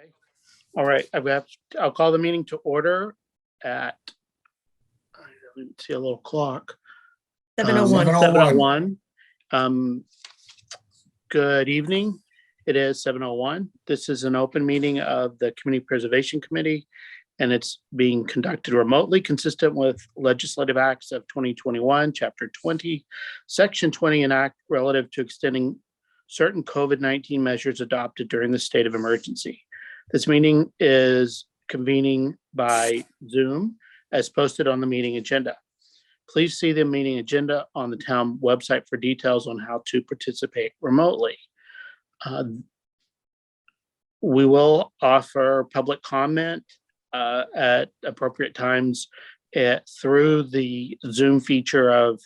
Okay. All right. I'll call the meeting to order at, I don't see a little clock. 7:01. 7:01. Good evening. It is 7:01. This is an open meeting of the Community Preservation Committee, and it's being conducted remotely, consistent with legislative acts of 2021, Chapter 20, Section 20, an act relative to extending certain COVID-19 measures adopted during the state of emergency. This meeting is convening by Zoom as posted on the meeting agenda. Please see the meeting agenda on the town website for details on how to participate remotely. We will offer public comment at appropriate times through the Zoom feature of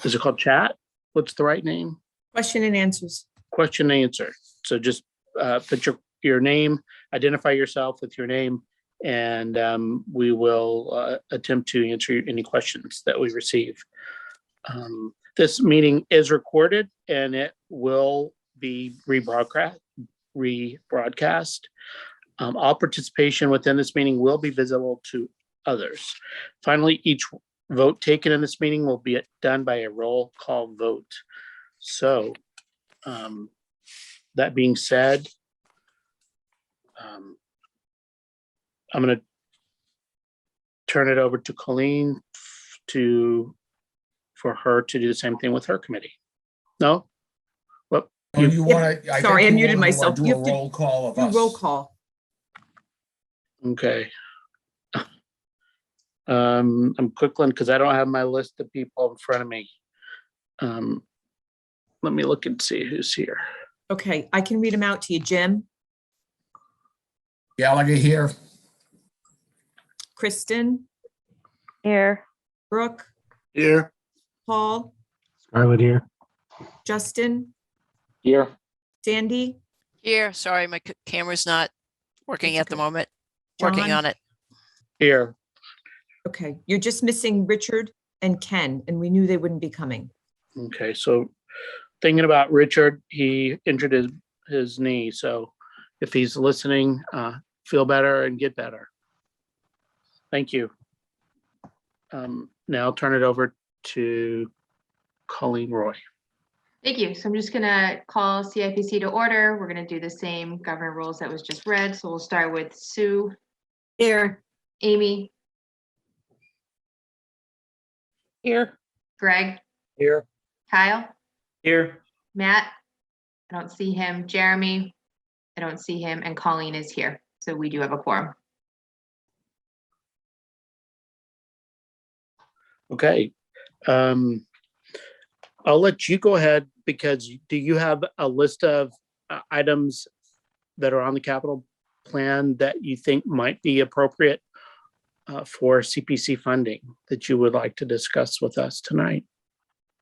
is it called chat? What's the right name? Question and answers. Question and answer. So just put your name, identify yourself with your name, and we will attempt to answer any questions that we receive. This meeting is recorded and it will be rebroadcast. All participation within this meeting will be visible to others. Finally, each vote taken in this meeting will be done by a roll call vote. So that being said, I'm going to turn it over to Colleen for her to do the same thing with her committee. No? Well, you want to? Sorry, I muted myself. Do You a have to roll call of do us. roll call. okay. I'm quickly because I don't have my list of people in front of me. Let me look and see who's here. Okay, I can read them out to you. Jim, Gallagher here. Kristen, Here. Brooke, Here. Paul, Scarlett here. Justin, Here. Sandy, Here, sorry, my camera's not working That's at the okay. moment. Working John? on it. Here. Okay, you're just missing Richard and Ken, and we knew they wouldn't be coming. Okay, so thinking about Richard, he injured his knee. So if he's listening, feel better and get better. Thank you. Now I'll turn it over to Colleen Roy. Thank you. So I'm just going to call CIPC to order. We're going to do the same governor rules that was just read. So we'll start with Sue. Here. Amy. Here. Greg. Here. Kyle. Here. Matt. I don't see him. Jeremy. I don't see him. And Colleen is here. So we do have a quorum. Okay. I'll let you go ahead because do you have a list of items that are on the capital plan that you think might be appropriate for CPC funding that you would like to discuss with us tonight?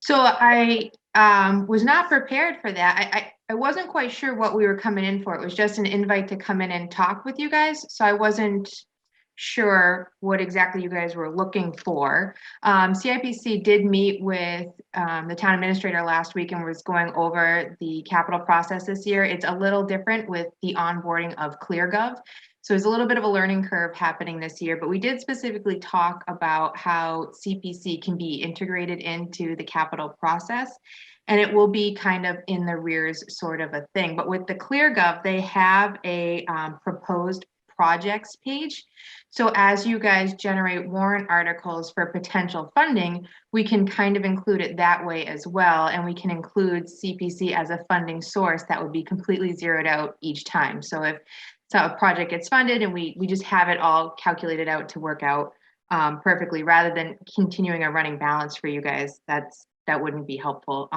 So I was not prepared for that. I wasn't quite sure what we were coming in for. It was just an invite to come in and talk with you guys. So I wasn't sure what exactly you guys were looking for. CIPC did meet with the town administrator last week and was going over the capital process this year. It's a little different with the onboarding of ClearGov. So there's a little bit of a learning curve happening this year, but we did specifically talk about how CPC can be integrated into the capital process. And it will be kind of in the rears sort of a thing. But with the ClearGov, they have a proposed projects page. So as you guys generate warrant articles for potential funding, we can kind of include it that way as well. And we can include CPC as a funding source that would be completely zeroed out each time. So if a project gets funded and we just have it all calculated out to work out perfectly, rather than continuing a running balance for you guys, that wouldn't be helpful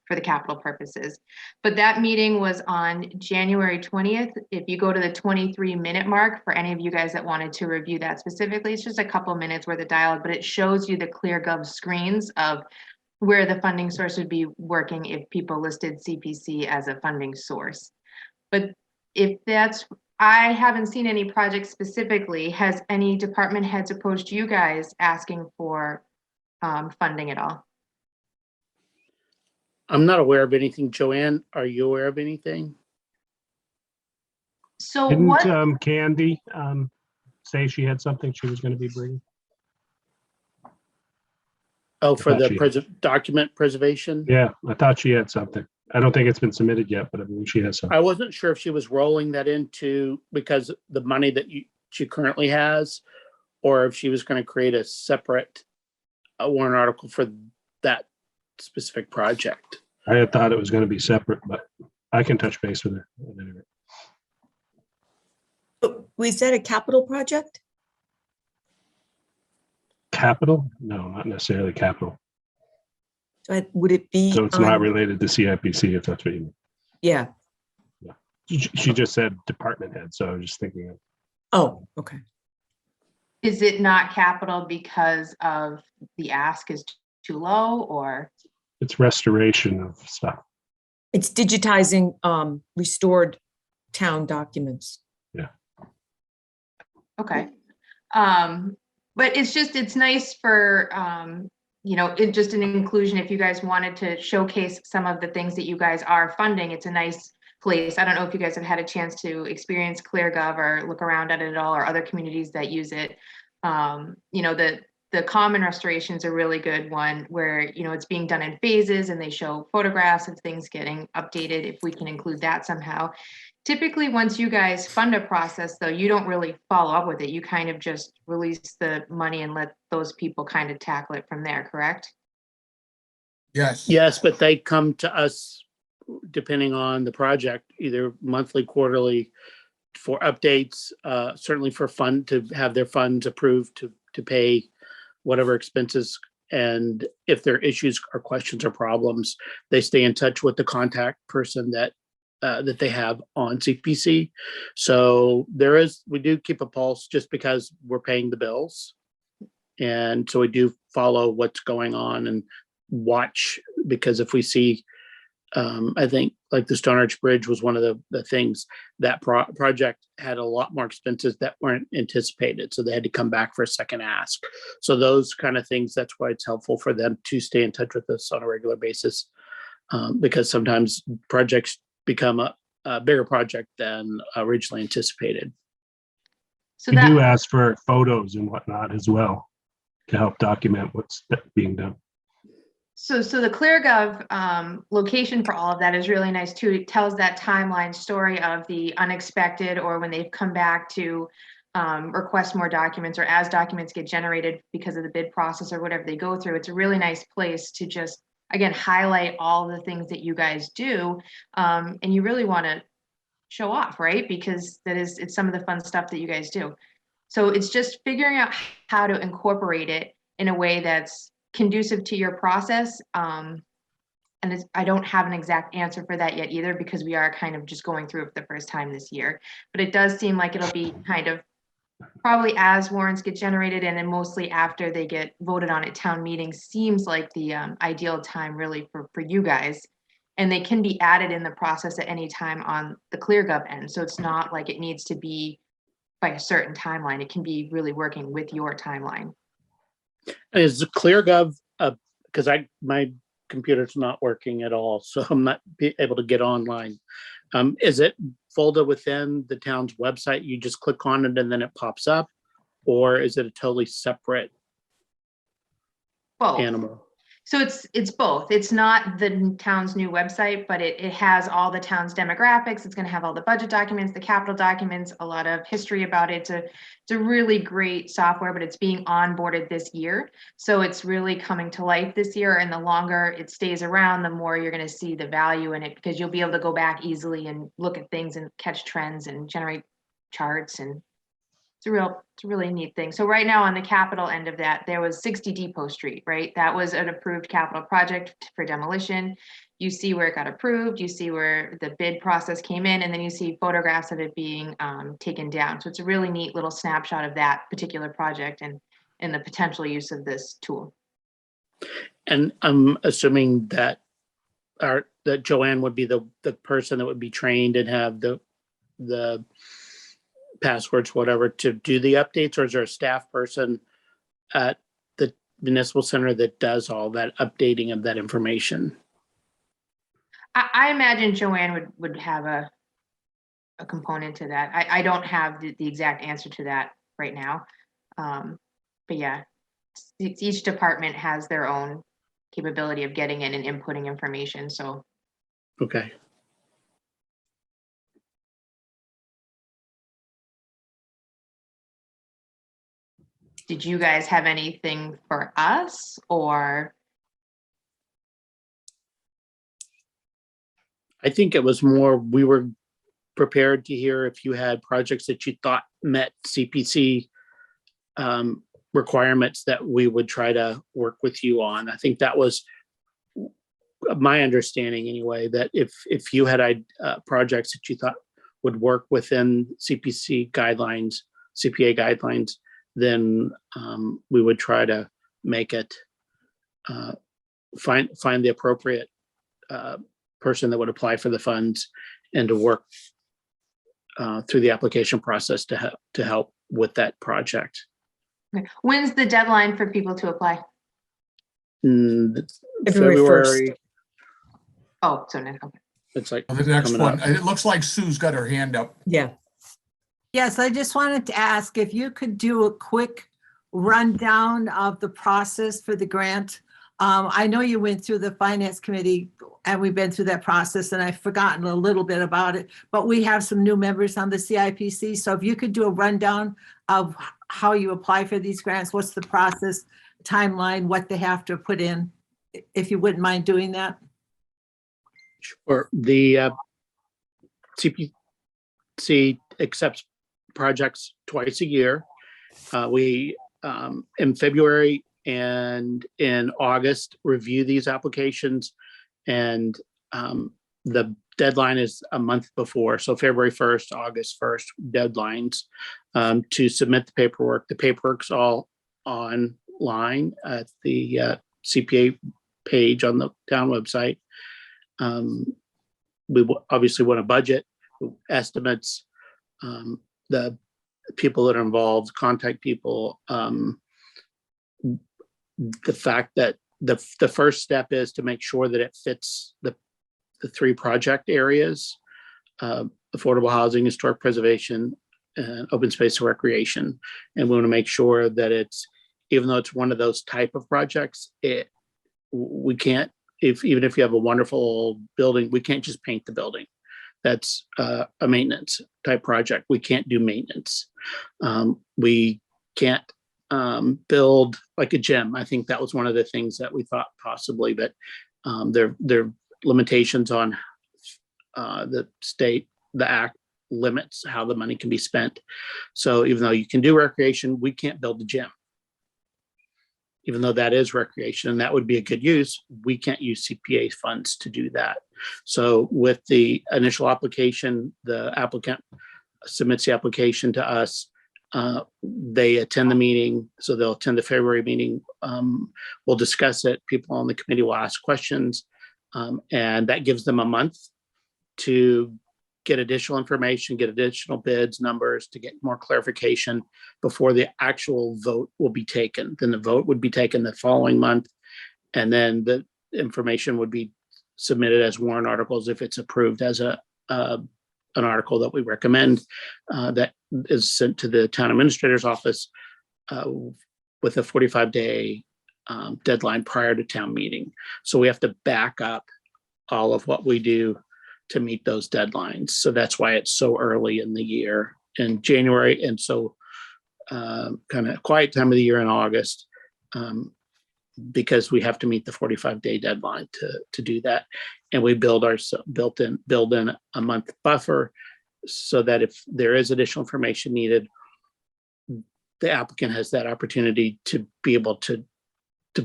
for the capital purposes. But that meeting was on January 20th. If you go to the 23-minute mark, for any of you guys that wanted to review that specifically, it's just a couple minutes worth of dialogue, but it shows you the ClearGov screens of where the funding source would be working if people listed CPC as a funding source. But if I haven't seen any projects specifically. Has any department heads approached you guys asking for funding at all? I'm not aware of anything. Joanne, are you aware of anything? So Didn't what, Candy say she had something she was going to be bringing? Oh, for thought the she had. document preservation? Yeah, I thought she had something. I don't think it's been submitted yet, but I believe she has something. I wasn't sure if she was rolling that into, because the money that she currently has, or if she was going to create a separate warrant article for that specific project. I had thought it was going to be separate, but I can touch base with her. Was that a capital project? Capital? No, not necessarily capital. Would it be? So it's not related to CIPC, if that's what you mean. Yeah. She just said department head, so I was just thinking of. Oh, okay. is it not capital because of the ask is too low, or? It's restoration of stuff. It's digitizing restored town documents. Okay. But it's nice for, it just an inclusion. If you guys wanted to showcase some of the things that you guys are funding, it's a nice place. I don't know if you guys have had a chance to experience ClearGov or look around at it at all, or other communities that use it. The common restoration is a really good one where, it's being done in phases and they show photographs of things getting updated, if we can include that somehow. Typically, once you guys fund a process, though, you don't really follow up with it. You kind of just release the money and let those people kind of tackle it from there, correct? Yes. Yes, but they come to us depending on the project, either monthly, quarterly, for updates, certainly for to have their funds approved to pay whatever expenses. And if there are issues or questions or problems, they stay in touch with the contact person that they have on CPC. So we do keep a pulse just because we're paying the bills. And so we do follow what's going on and watch, because if we see, I think like the Stone Arch Bridge was one of the things that project had a lot more expenses that weren't anticipated. So they had to come back for a second ask. So those kind of things, that's why it's helpful for them to stay in touch with us on a regular basis. Because sometimes projects become a bigger project than originally anticipated. So We that, do ask for photos and whatnot as well to help document what's being done. so the ClearGov location for all of that is really nice too. It tells that timeline story of the unexpected, or when they've come back to request more documents, or as documents get generated because of the bid process or whatever they go through. It's a really nice place to just, again, highlight all the things that you guys do. And you really want to show off, right? Because it's some of the fun stuff that you guys do. So it's just figuring out how to incorporate it in a way that's conducive to your process. And I don't have an exact answer for that yet either, because we are kind of just going through it for the first time this year. But it does seem like it'll be kind of probably as warrants get generated, and then mostly after they get voted on at town meeting, seems like the ideal time really for you guys. And they can be added in the process at any time on the ClearGov end. So it's not like it needs to be by a certain timeline. It can be really working with your timeline. And is the ClearGov, because my computer's not working at all, so I'm not able to get online. Is it folded within the town's website? You just click on it and then it pops up, or is it a totally separate Both. animal? So it's both. It's not the town's new website, but it has all the town's demographics. It's going to have all the budget documents, the capital documents, a lot of history about it. It's a really great software, but it's being onboarded this year. So it's really coming to life this year. And the longer it stays around, the more you're going to see the value in it, because you'll be able to go back easily and look at things and catch trends and generate charts. And it's a really neat thing. So right now on the capital end of that, there was 60 Depot Street, right? That was an approved capital project for demolition. You see where it got approved, you see where the bid process came in, and then you see photographs of it being taken down. So it's a really neat little snapshot of that particular project and the potential use of this tool. And I'm assuming that that Joanne would be the person that would be trained and have the passwords, whatever, to do the updates, or is there a staff person at the municipal center that does all that updating of that information? I imagine Joanne would have a component to that. I don't have the exact answer to that right now. But yeah, each department has their own capability of getting in and inputting information, so. Okay. Did you guys have anything for us or? I think it was more, we were prepared to hear if you had projects that you thought met CPC requirements that we would try to work with you on. I think that was my understanding anyway, that if you had projects that you thought would work within CPC guidelines, CPA guidelines, then we would try to make it, find the appropriate person that would apply for the funds and to work through the application process to help with that project. When's the deadline for people to apply? February 1st. February. Oh, so next, okay. It's like The next coming one, up. it looks like Sue's got her hand up. Yeah. Yes, I just wanted to ask if you could do a quick rundown of the process for the grant. I know you went through the finance committee and we've been through that process and I've forgotten a little bit about it, but we have some new members on the CIPC. So if you could do a rundown of how you apply for these grants, what's the process, timeline, what they have to put in, if you wouldn't mind doing that. Sure. The CPC accepts projects twice a year. We in February and in August review these applications, and the deadline is a month before. So February 1st, August 1st deadlines to submit the paperwork. The paperwork's all online at the CPA page on the town website. We obviously want a budget, estimates, the people that are involved, contact people. The fact that the first step is to make sure that it fits the three project areas, affordable housing, historic preservation, and open space and recreation. And we want to make sure that it's, even though it's one of those type of projects, we can't, even if you have a wonderful building, we can't just paint the building. That's a maintenance type project. We can't do maintenance. We can't build like a gym. I think that was one of the things that we thought possibly, but there are limitations on the state, the act limits how the money can be spent. So even though you can do recreation, we can't build a gym. Even though that is recreation and that would be a good use, we can't use CPA funds to do that. So with the initial application, the applicant submits the application to us. They attend the meeting, so they'll attend the February meeting. We'll discuss it. People on the committee will ask questions, and that gives them a month to get additional information, get additional bids, numbers, to get more clarification before the actual vote will be taken. Then the vote would be taken the following month, and then the information would be submitted as warrant articles if it's approved as an article that we recommend, that is sent to the town administrator's office with a 45-day deadline prior to town meeting. So we have to back up all of what we do to meet those deadlines. So that's why it's so early in the year in January, and so kind of quiet time of the year in August, because we have to meet the 45-day deadline to do that. And we build in a month buffer so that if there is additional information needed, the applicant has that opportunity to be able to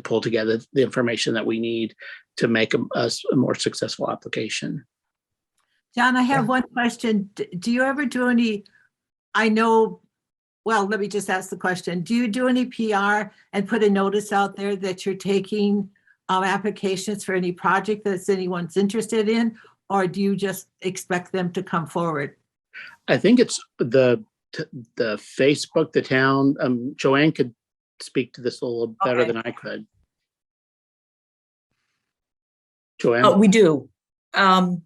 pull together the information that we need to make a more successful application. John, I have one question. Do you ever do any, let me just ask the question. Do you do any PR and put a notice out there that you're taking applications for any project that's anyone's interested in, or do you just expect them to come forward? I think it's the Facebook, the town. Joanne could speak to this a little better Okay. than I could. Joanne? We do. But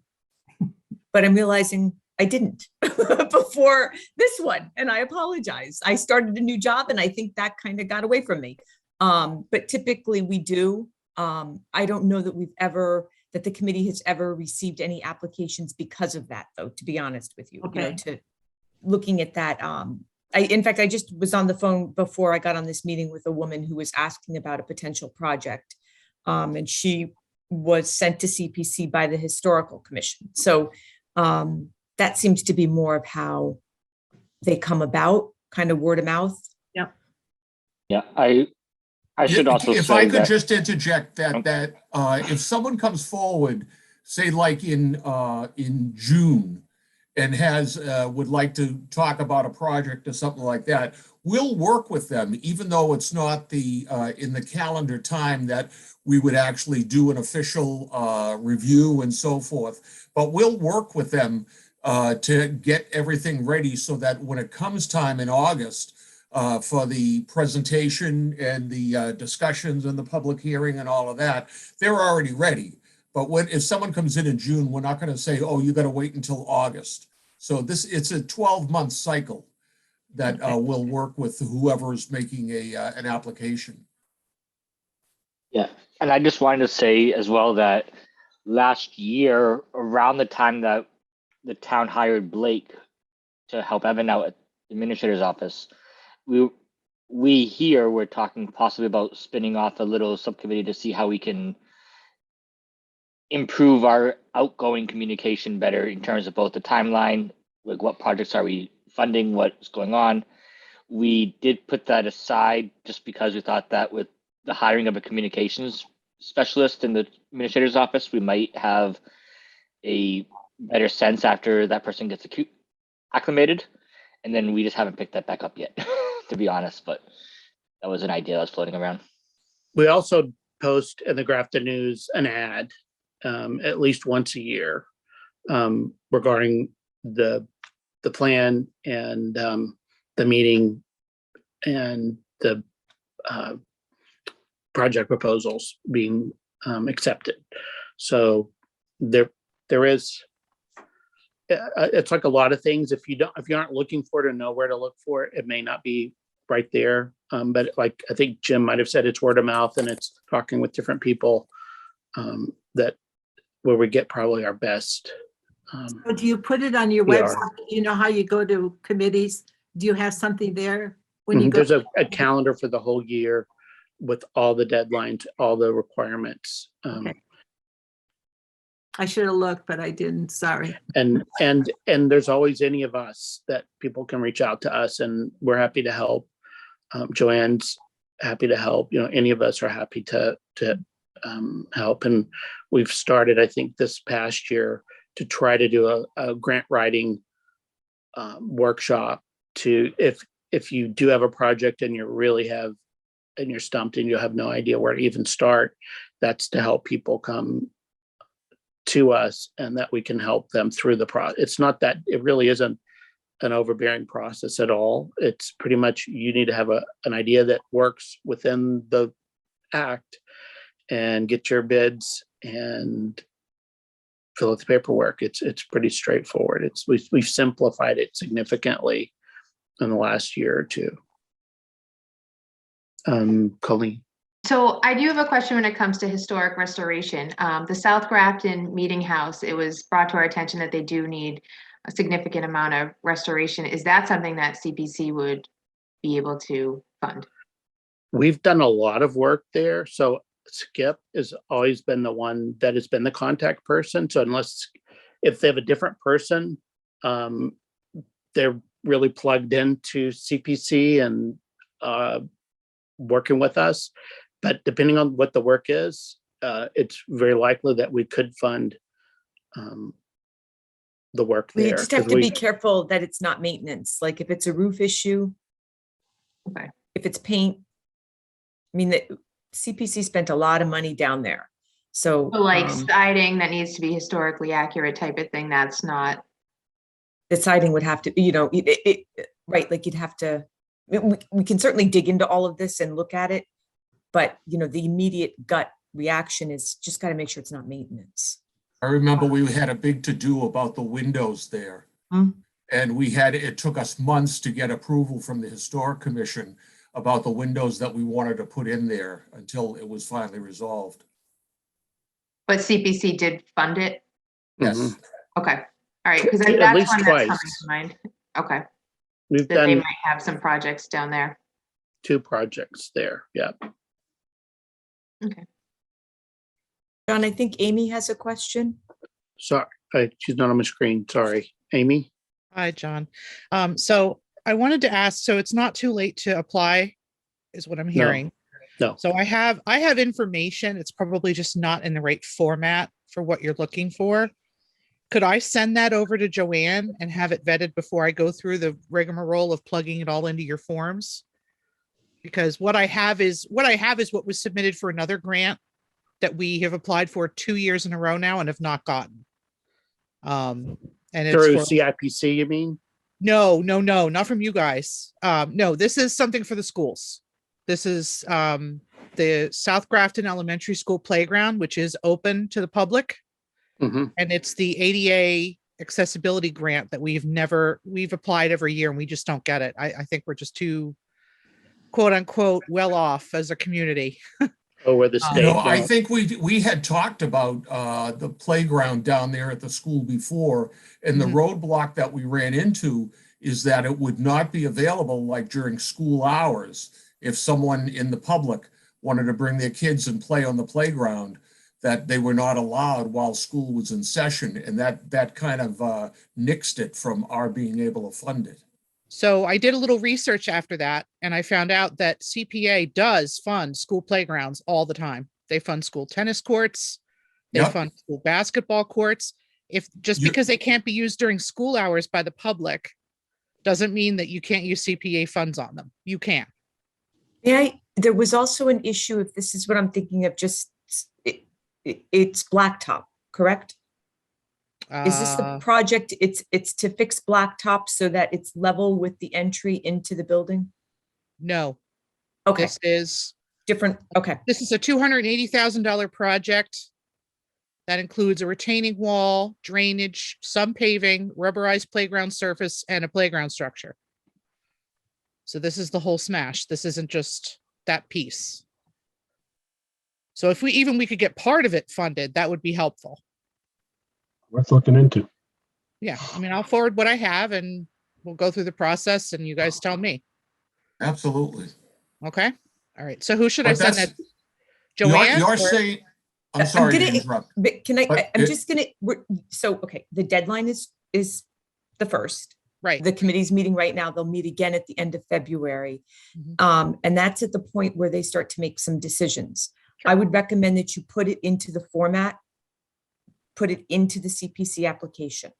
I'm realizing I didn't before this one, and I apologize. I started a new job and I think that kind of got away from me. But typically we do. I don't know that the committee has ever received any applications because of that, though, to be honest with you. Okay. To looking at that, in fact, I just was on the phone before I got on this meeting with a woman who was asking about a potential project. And she was sent to CPC by the Historical Commission. So that seems to be more of how they come about, kind of word of mouth. Yeah, I should also If say I could that just interject that if someone comes forward, say like in June, and would like to talk about a project or something like that, we'll work with them, even though it's not in the calendar time that we would actually do an official review and so forth. But we'll work with them to get everything ready so that when it comes time in August for the presentation and the discussions and the public hearing and all of that, they're already ready. But if someone comes in June, we're not going to say, oh, you got to wait until August. So it's a 12-month cycle that we'll work with whoever is making an application. Yeah, and I just wanted to say as well that last year, around the time that the town hired Blake to help Evan out at the administrator's office, we here were talking possibly about spinning off a little subcommittee to see how we can improve our outgoing communication better in terms of both the timeline, like what projects are we funding, what's going on. We did put that aside just because we thought that with the hiring of a communications specialist in the administrator's office, we might have a better sense after that person gets acclimated. And then we just haven't picked that back up yet, to be honest, but that was an idea that was floating around. We also post in the Grafton News an ad at least once a year regarding the plan and the meeting and the project proposals being accepted. So there is. It's like a lot of things. If you aren't looking for it or know where to look for it, it may not be right there. But like I think Jim might have said, it's word of mouth and it's talking with different people that where we get probably our best. So do you put it on your We website? are. You know how you go to committees? Do you have something there when you go? There's a calendar for the whole year with all the deadlines, all the requirements. Okay. I should have looked, but I didn't. Sorry. And there's always any of us that people can reach out to us, and we're happy to help. Joanne's happy to help. Any of us are happy to help. And we've started, I think, this past year to try to do a grant writing workshop. If you do have a project and you're stumped and you have no idea where to even start, that's to help people come to us and that we can help them through the process. It's not that it really isn't an overbearing process at all. It's pretty much you need to have an idea that works within the act and get your bids and fill out the paperwork. It's pretty straightforward. We've simplified it significantly in the last year or two. Colleen. So I do have a question when it comes to historic restoration. The South Grafton Meeting House, it was brought to our attention that they do need a significant amount of restoration. Is that something that CPC would be able to fund? We've done a lot of work there. So Skip has always been the one that has been the contact person. So if they have a different person, they're really plugged into CPC and working with us. But depending on what the work is, it's very likely that we could fund the work there. We just have to be careful that it's not maintenance. Like if it's a roof issue, Okay. if it's paint, I mean, the CPC spent a lot of money down there. So Like siding that needs to be historically accurate type of thing, that's not. the siding would have to, right, like you'd have to, we can certainly dig into all of this and look at it. But, the immediate gut reaction is just got to make sure it's not maintenance. I remember we had a big to-do about the windows there. Mm. And it took us months to get approval from the Historic Commission about the windows that we wanted to put in there until it was finally resolved. But CPC did fund it? Yes. Mhm. Okay, all right, because At that's least one that's coming twice. to mind. Okay, We've that they done might have some projects down there. 2 projects there. Yeah. John, I think Amy has a question. Sorry, she's not on my screen. Sorry, Amy. Hi, John. So I wanted to ask, so it's not too late to apply, is what I'm hearing. No. So I have information. It's probably just not in the right format for what you're looking for. Could I send that over to Joanne and have it vetted before I go through the rigmarole of plugging it all into your forms? Because what I have is what was submitted for another grant that we have applied for 2 years in a row now and have not gotten. And it's Through for, CIPC, you mean? no, not from you guys. No, this is something for the schools. This is the South Grafton Elementary School playground, which is open to the public. Hmm. And it's the ADA accessibility grant that we've applied every year and we just don't get it. I think we're just too quote unquote well off as a community. Oh, where the You state. I no. think we had talked about the playground down there at the school before, and the Mhm. roadblock that we ran into is that it would not be available like during school hours. If someone in the public wanted to bring their kids and play on the playground, that they were not allowed while school was in session, and that kind of nixed it from our being able to fund it. So I did a little research after that and I found out that CPA does fund school playgrounds all the time. They fund school tennis courts. They Yep. fund school basketball courts. If just You- because they can't be used during school hours by the public doesn't mean that you can't use CPA funds on them. You can. There was also an issue, if this is what I'm thinking of, it's blacktop, correct? Is this the project? It's to fix blacktop so that it's level with the entry into the building? No, Okay, this is different, okay. a $280,000 project that includes a retaining wall, drainage, some paving, rubberized playground surface, and a playground structure. So this is the whole smash. This isn't just that piece. So if we could get part of it funded, that would be helpful. Worth looking into. Yeah, I mean, I'll forward what I have and we'll go through the process and you guys tell me. Absolutely. Okay? All right. So who should I But send that's- that? Joanne? You're or- saying, I'm I'm sorry to gonna- interrupt. But can But I'm it- just gonna, okay, the deadline is the 1st. Right. The committee's meeting right now. They'll meet again at the end of February. Mhm. And that's at the point where they start to make some decisions. I would recommend that you put it into the format, put it into the CPC application.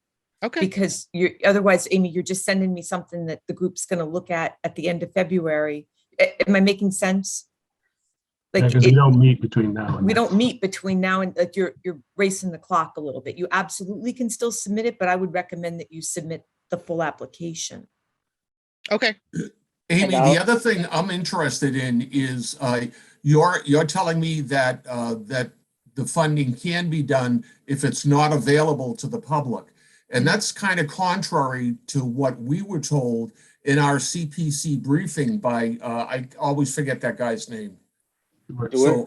Okay. Because otherwise, Amy, you're just sending me something that the group's gonna look at the end of February. Am I making sense? Like, Because we don't meet between now and we then. don't meet between now and, like, you're racing the clock a little bit. You absolutely can still submit it, but I would recommend that you submit the full application. Okay. Amy, And I'll- the other thing I'm interested in is you're telling me that that the funding can be done if it's not available to the public. And that's kind of contrary to what we were told in our CPC briefing by I always forget that guy's name. So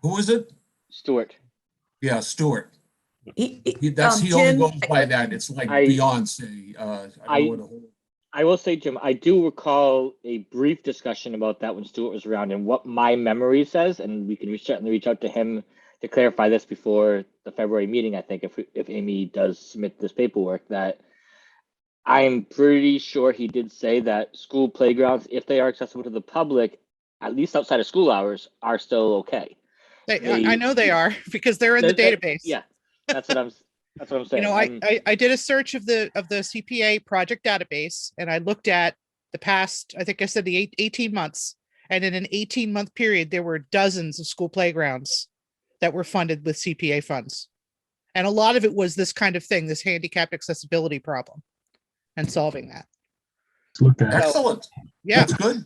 who is it? Stuart. Yeah, Stuart. He only Jim, goes by that. It's like I- Beyonce. I don't know what the whole. I will say, Jim, I do recall a brief discussion about that when Stuart was around and what my memory says, and we can certainly reach out to him to clarify this before the February meeting. I think if Amy does submit this paperwork, that I'm pretty sure he did say that school playgrounds, if they are accessible to the public, at least outside of school hours, are still okay. I know they are because they're in the database. Yeah, that's what I'm You saying. know, I did a search of the CPA project database and I looked at the past, I think I said the 18 months. And in an 18-month period, there were dozens of school playgrounds that were funded with CPA funds. And a lot of it was this kind of thing, this handicapped accessibility problem and solving that. Let's look at it. Excellent. Yeah. That's good.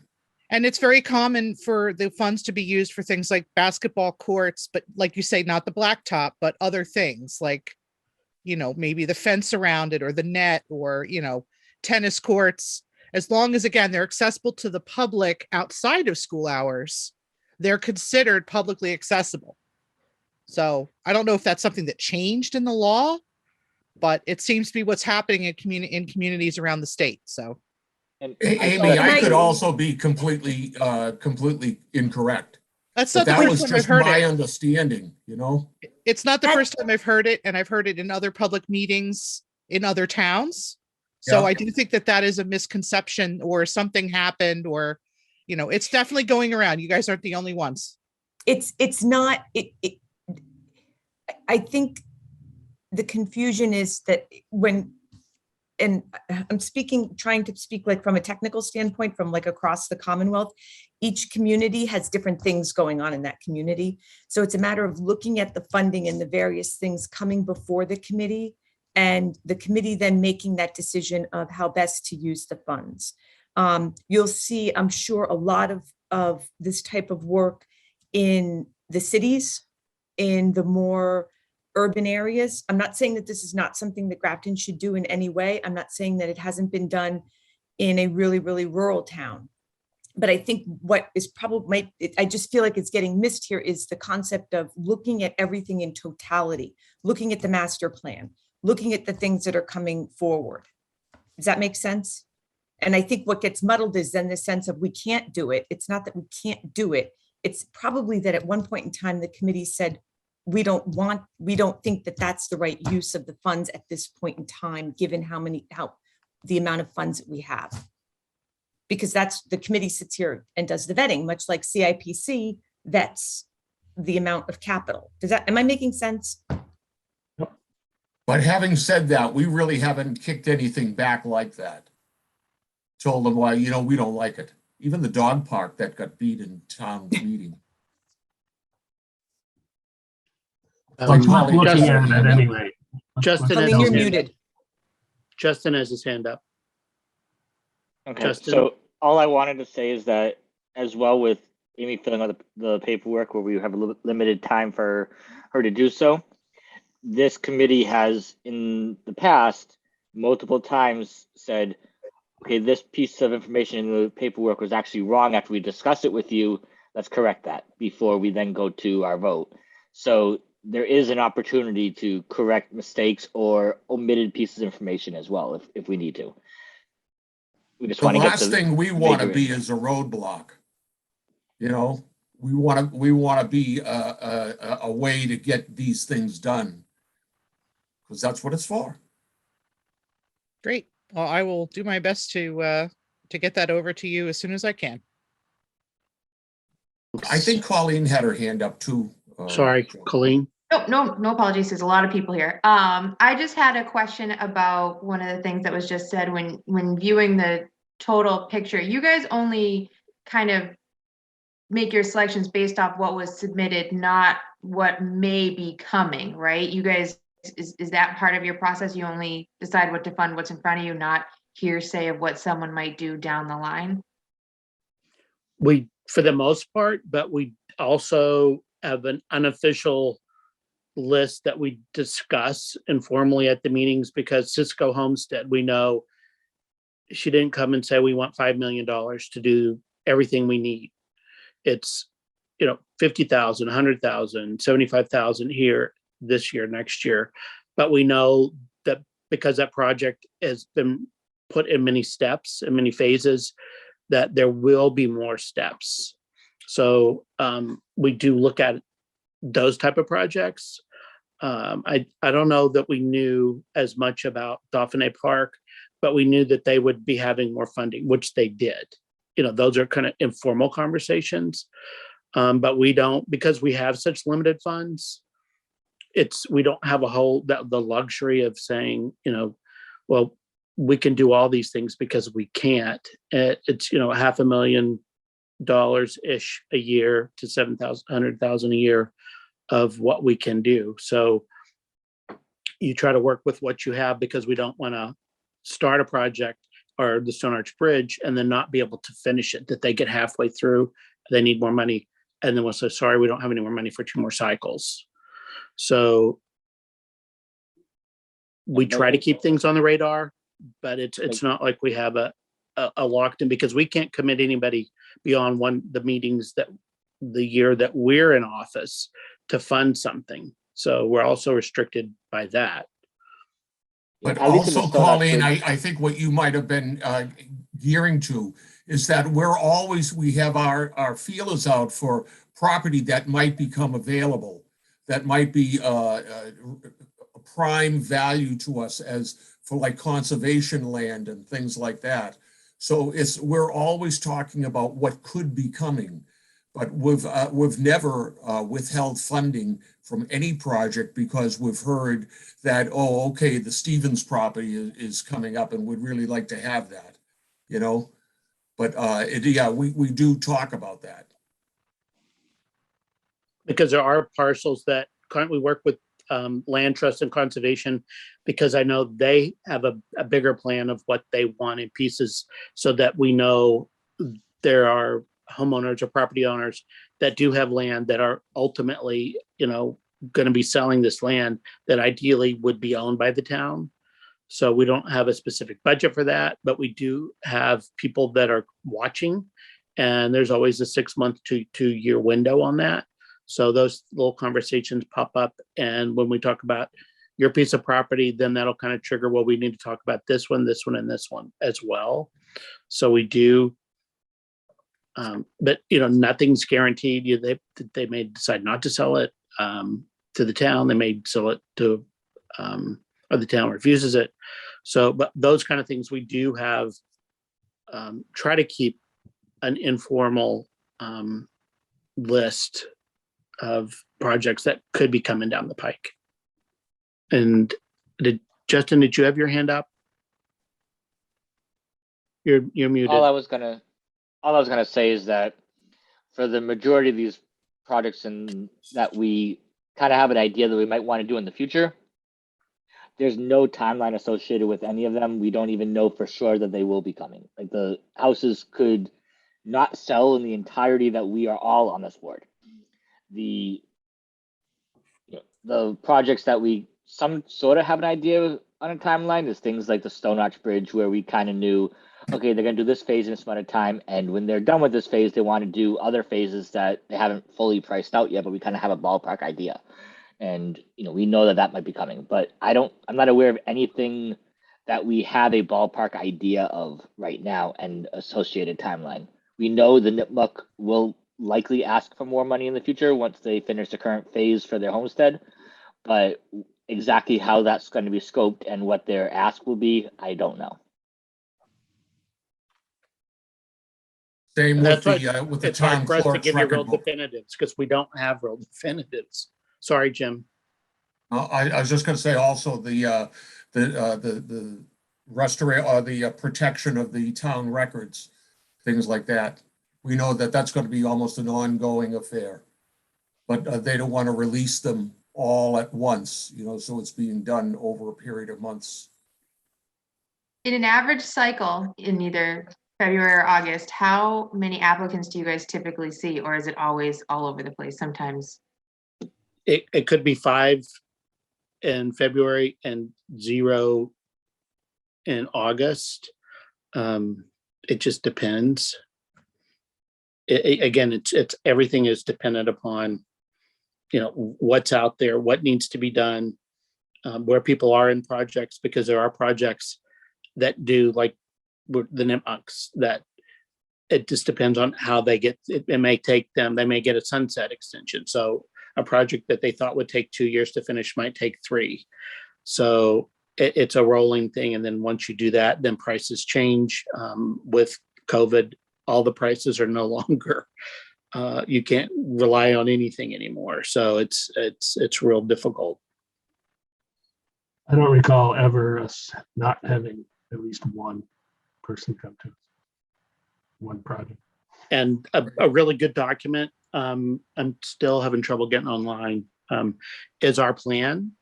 And it's very common for the funds to be used for things like basketball courts, but like you say, not the blacktop, but other things like, maybe the fence around it or the net or, tennis courts. As long as, again, they're accessible to the public outside of school hours, they're considered publicly accessible. So I don't know if that's something that changed in the law, but it seems to be what's happening in communities around the state. So. And Amy, I could also be completely incorrect. That's But not the that first was time I've just heard my it. understanding, It's not the first time I've heard it, and I've heard it in other public meetings in other towns. So Yeah. I do think that that is a misconception or something happened or, it's definitely going around. You guys aren't the only ones. It's not, I think the confusion is that and I'm trying to speak like from a technical standpoint, from like across the Commonwealth, each community has different things going on in that community. So it's a matter of looking at the funding and the various things coming before the committee, and the committee then making that decision of how best to use the funds. You'll see, I'm sure, a lot of this type of work in the cities, in the more urban areas. I'm not saying that this is not something that Grafton should do in any way. I'm not saying that it hasn't been done in a really, really rural town. But I think what is probably, I just feel like it's getting missed here is the concept of looking at everything in totality, looking at the master plan, looking at the things that are coming forward. Does that make sense? And I think what gets muddled is then the sense of we can't do it. It's not that we can't do it. It's probably that at one point in time, the committee said, we don't think that that's the right use of the funds at this point in time, given the amount of funds that we have. Because that's, the committee sits here and does the vetting, much like CIPC vets the amount of capital. Am I making sense? But having said that, we really haven't kicked anything back like that. Told them why, we don't like it. Even the dog park that got beat in town meeting. Like, Holly, looking Justin, at it anyway. Justin Let's has Colleen, his you're hand muted. Justin has his hand up. Okay, Justin? so all I wanted to say is that as well with Amy filling out the paperwork where we have a limited time for her to do so, this committee has in the past multiple times said, okay, this piece of information in the paperwork was actually wrong. After we discuss it with you, let's correct that before we then go to our vote. So there is an opportunity to correct mistakes or omitted pieces of information as well if we need to. We just the want to get last the thing we want to major be is a roadblock. We want to be a way to get these things done, because that's what it's for. Great. Well, I will do my best to get that over to you as soon as I can. I think Colleen had her hand up too. Sorry, Colleen. No apologies. There's a lot of people here. I just had a question about one of the things that was just said when viewing the total picture. You guys only kind of make your selections based off what was submitted, not what may be coming, right? You guys, is that part of your process? You only decide what to fund, what's in front of you, not hearsay of what someone might do down the line? We, for the most part, but we also have an unofficial list that we discuss informally at the meetings, because Cisco Homestead, we know she didn't come and say we want $5 million to do everything we need. It's 50,000, 100,000, 75,000 here this year, next year. But we know that because that project has been put in many steps and many phases, that there will be more steps. So we do look at those type of projects. I don't know that we knew as much about Dauphiné Park, but we knew that they would be having more funding, which they did. Those are kind of informal conversations. But we don't, because we have such limited funds, we don't have the luxury of saying, well, we can do all these things, because we can't. It's, $500,000-ish a year to 7,000, 100,000 a year of what we can do. So you try to work with what you have, because we don't want to start a project, or the Stone Arch Bridge and then not be able to finish it, that they get halfway through, they need more money. And then we'll say, sorry, we don't have any more money for 2 more cycles. So we try to keep things on the radar, but it's not like we have a locked in, because we can't commit anybody beyond the meetings that the year that we're in office to fund something. So we're also restricted by that. But At least in the also, Stone Arch Colleen, Bridge- I think what you might have been gearing to is that we have our feelers out for property that might become available, that might be a prime value to us as for like conservation land and things like that. So we're always talking about what could be coming, but we've never withheld funding from any project because we've heard that, oh, okay, the Stevens property is coming up and we'd really like to have that, you know? But we do talk about that. Because there are parcels that currently work with land trust and conservation, because I know they have a bigger plan of what they want in pieces, so that we know there are homeowners or property owners that do have land that are ultimately, going to be selling this land that ideally would be owned by the town. So we don't have a specific budget for that, but we do have people that are watching, and there's always a 6-month to 2-year window on that. So those little conversations pop up. And when we talk about your piece of property, then that'll kind of trigger, well, we need to talk about this one, and this one as well. So we do, but nothing's guaranteed. They may decide not to sell it to the town. They may sell it to, or the town refuses it. So, but those kind of things we do have, try to keep an informal list of projects that could be coming down the pike. And Justin, did you have your hand up? You're muted. All I was gonna say is that for the majority of these projects and that we kind of have an idea that we might want to do in the future, there's no timeline associated with any of them. We don't even know for sure that they will be coming. Like the houses could not sell in the entirety that we are all on this board. The projects that we some sort of have an idea on a timeline is things like the Stone Arch Bridge, where we kind of knew, okay, they're going to do this phase in this amount of time, and when they're done with this phase, they want to do other phases that they haven't fully priced out yet, but we kind of have a ballpark idea, and we know that might be coming. But I'm not aware of anything that we have a ballpark idea of right now and associated timeline. We know the Nipmuc will likely ask for more money in the future once they finish the current phase for their homestead, but exactly how that's going to be scoped and what their ask will be, I don't know. Same That's with why the it's hard town for us to clerk's give you real record book. definitives, because we don't have real definitives. Sorry, Jim. I was just going to say also the restoration or the protection of the town records, things like that. We know that that's going to be almost an ongoing affair, but they don't want to release them all at once, so it's being done over a period of months. In an average cycle in either February or August, how many applicants do you guys typically see, or is it always all over the place sometimes? It could be 5 in February and 0 in August. It just depends. Again, it's everything is dependent upon, what's out there, what needs to be done, where people are in projects, because there are projects that do like the Nipmucs that it just depends on how they get it. It may take them, they may get a sunset extension. So a project that they thought would take 2 years to finish might take 3. So it's a rolling thing. And then once you do that, then prices change. With COVID, all the prices are no longer, you can't rely on anything anymore. So it's real difficult. I don't recall ever us not having at least one person come to us, one project. And a really good document, I'm still having trouble getting online, is our plan.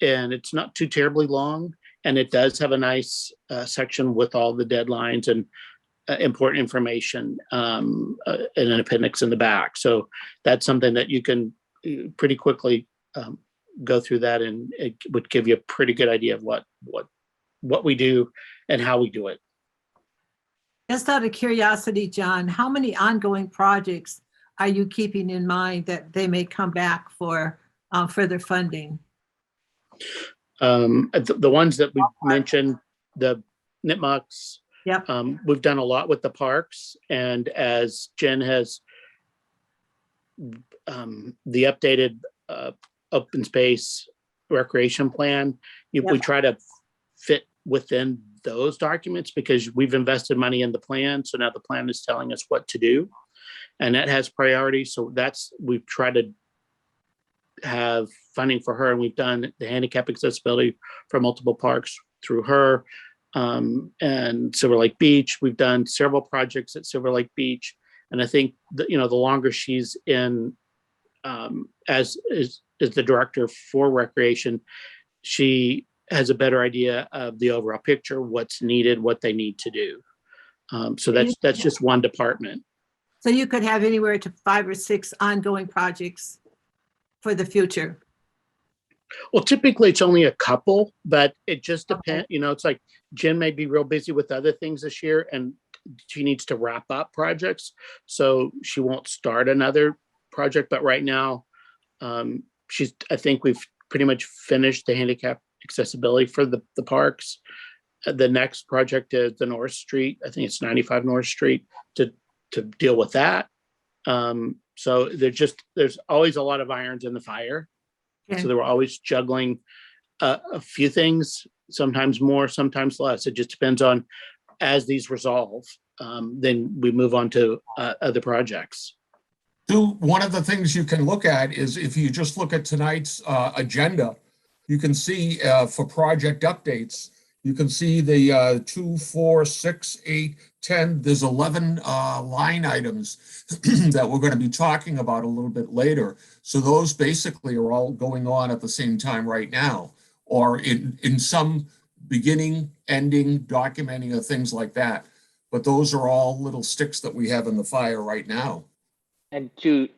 And it's not too terribly long. And it does have a nice section with all the deadlines and important information and an appendix in the back. So that's something that you can pretty quickly go through that, and it would give you a pretty good idea of what we do and how we do it. Just out of curiosity, John, how many ongoing projects are you keeping in mind that they may come back for further funding? The ones that we mentioned, the NITMOCs, Yep. we've done a lot with the parks, and as Jen has the updated open space recreation plan, we try to fit within those documents because we've invested money in the plan. So now the plan is telling us what to do, and that has priority. So we've tried to have funding for her, and we've done the handicap accessibility for multiple parks through her. And Silver Lake Beach, we've done several projects at Silver Lake Beach. And I think the longer she's in, as the director for recreation, she has a better idea of the overall picture, what's needed, what they need to do. So that's just one department. So you could have anywhere to 5 or 6 ongoing projects for the future. Well, typically it's only a couple, but it just depends. It's like Jen may be real busy with other things this year, and she needs to wrap up projects, so she won't start another project. But right now, I think we've pretty much finished the handicap accessibility for the parks. The next project is the North Street. I think it's 95 North Street to deal with that. So there's always a lot of irons in the fire. Okay. So they were always juggling a few things, sometimes more, sometimes less. It just depends on, as these resolve, then we move on to other projects. So one of the things you can look at is if you just look at tonight's agenda, you can see for project updates, you can see the 2, 4, 6, 8, 10, there's 11 line items that we're going to be talking about a little bit later. So those basically are all going on at the same time right now, or in some beginning, ending, documenting of things like that. But those are all little sticks that we have in the fire right now. And to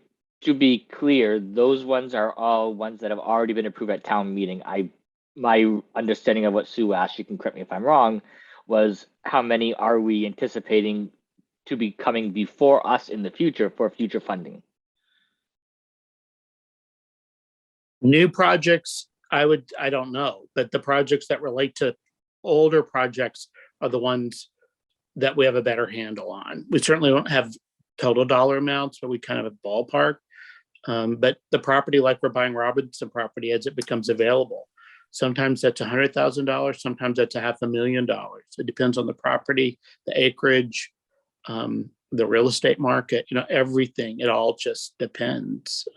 be clear, those ones are all ones that have already been approved at town meeting. My understanding of what Sue asked, you can correct me if I'm wrong, was how many are we anticipating to be coming before us in the future for future funding? New projects, I don't know, but the projects that relate to older projects are the ones that we have a better handle on. We certainly don't have total dollar amounts, but we kind of have a ballpark. But the property, like we're buying Robinson property as it becomes available, sometimes that's $100,000, sometimes that's $500,000. It depends on the property, the acreage, the real estate market, everything. It all just depends.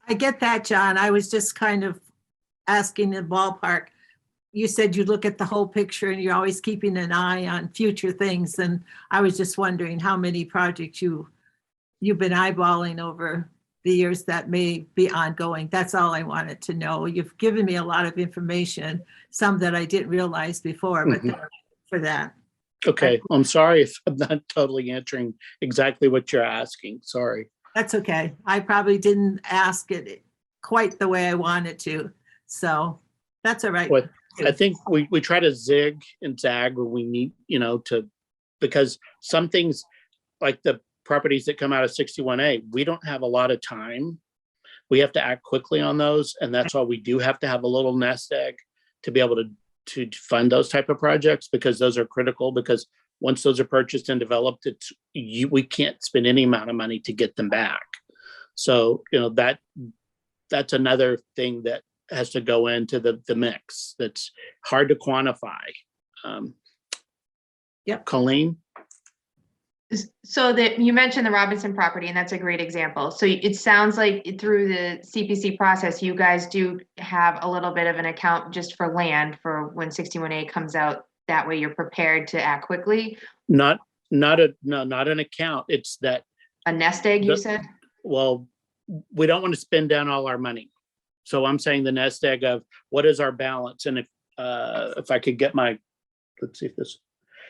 I get that, John. I was just kind of asking the ballpark. You said you look at the whole picture and you're always keeping an eye on future things. And I was just wondering how many projects you've been eyeballing over the years that may be ongoing. That's all I wanted to know. You've given me a lot of information, some that I didn't realize before, but thank you for that. Okay. I'm sorry if I'm not totally answering exactly what you're asking. Sorry. That's okay. I probably didn't ask it quite the way I wanted to. So that's all right. What I think we try to zig and zag when we need, because some things like the properties that come out of 61A, we don't have a lot of time. We have to act quickly on those. And that's why we do have to have a little nest egg to be able to fund those type of projects, because those are critical, because once those are purchased and developed, we can't spend any amount of money to get them back. So, that's another thing that has to go into the mix. That's hard to quantify. Yep. Colleen? So that you mentioned the Robinson property, and that's a great example. So it sounds like through the CPC process, you guys do have a little bit of an account just for land for when 61A comes out. That way you're prepared to act quickly. Not an account. It's that a nest egg, you said? Well, we don't want to spend down all our money. So I'm saying the nest egg of what is our balance? And if if I could get my, let's see if this,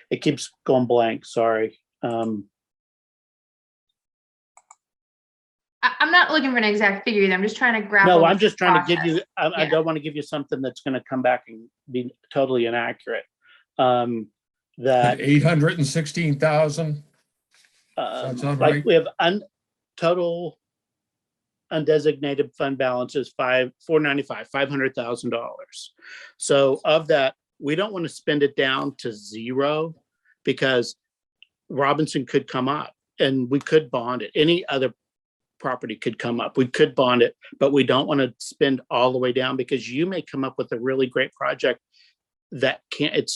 it keeps going blank, sorry. I'm not looking for an exact figure either. I'm just trying to grapple. No, with I'm just the trying to give process. you, I Yeah. don't want to give you something that's going to come back and be totally inaccurate. That 816,000. That sound like right? we have total undesignated fund balance is $500,000. So of that, we don't want to spend it down to zero because Robinson could come up and we could bond it. Any other property could come up. We could bond it, but we don't want to spend all the way down because you may come up with a really great project that can't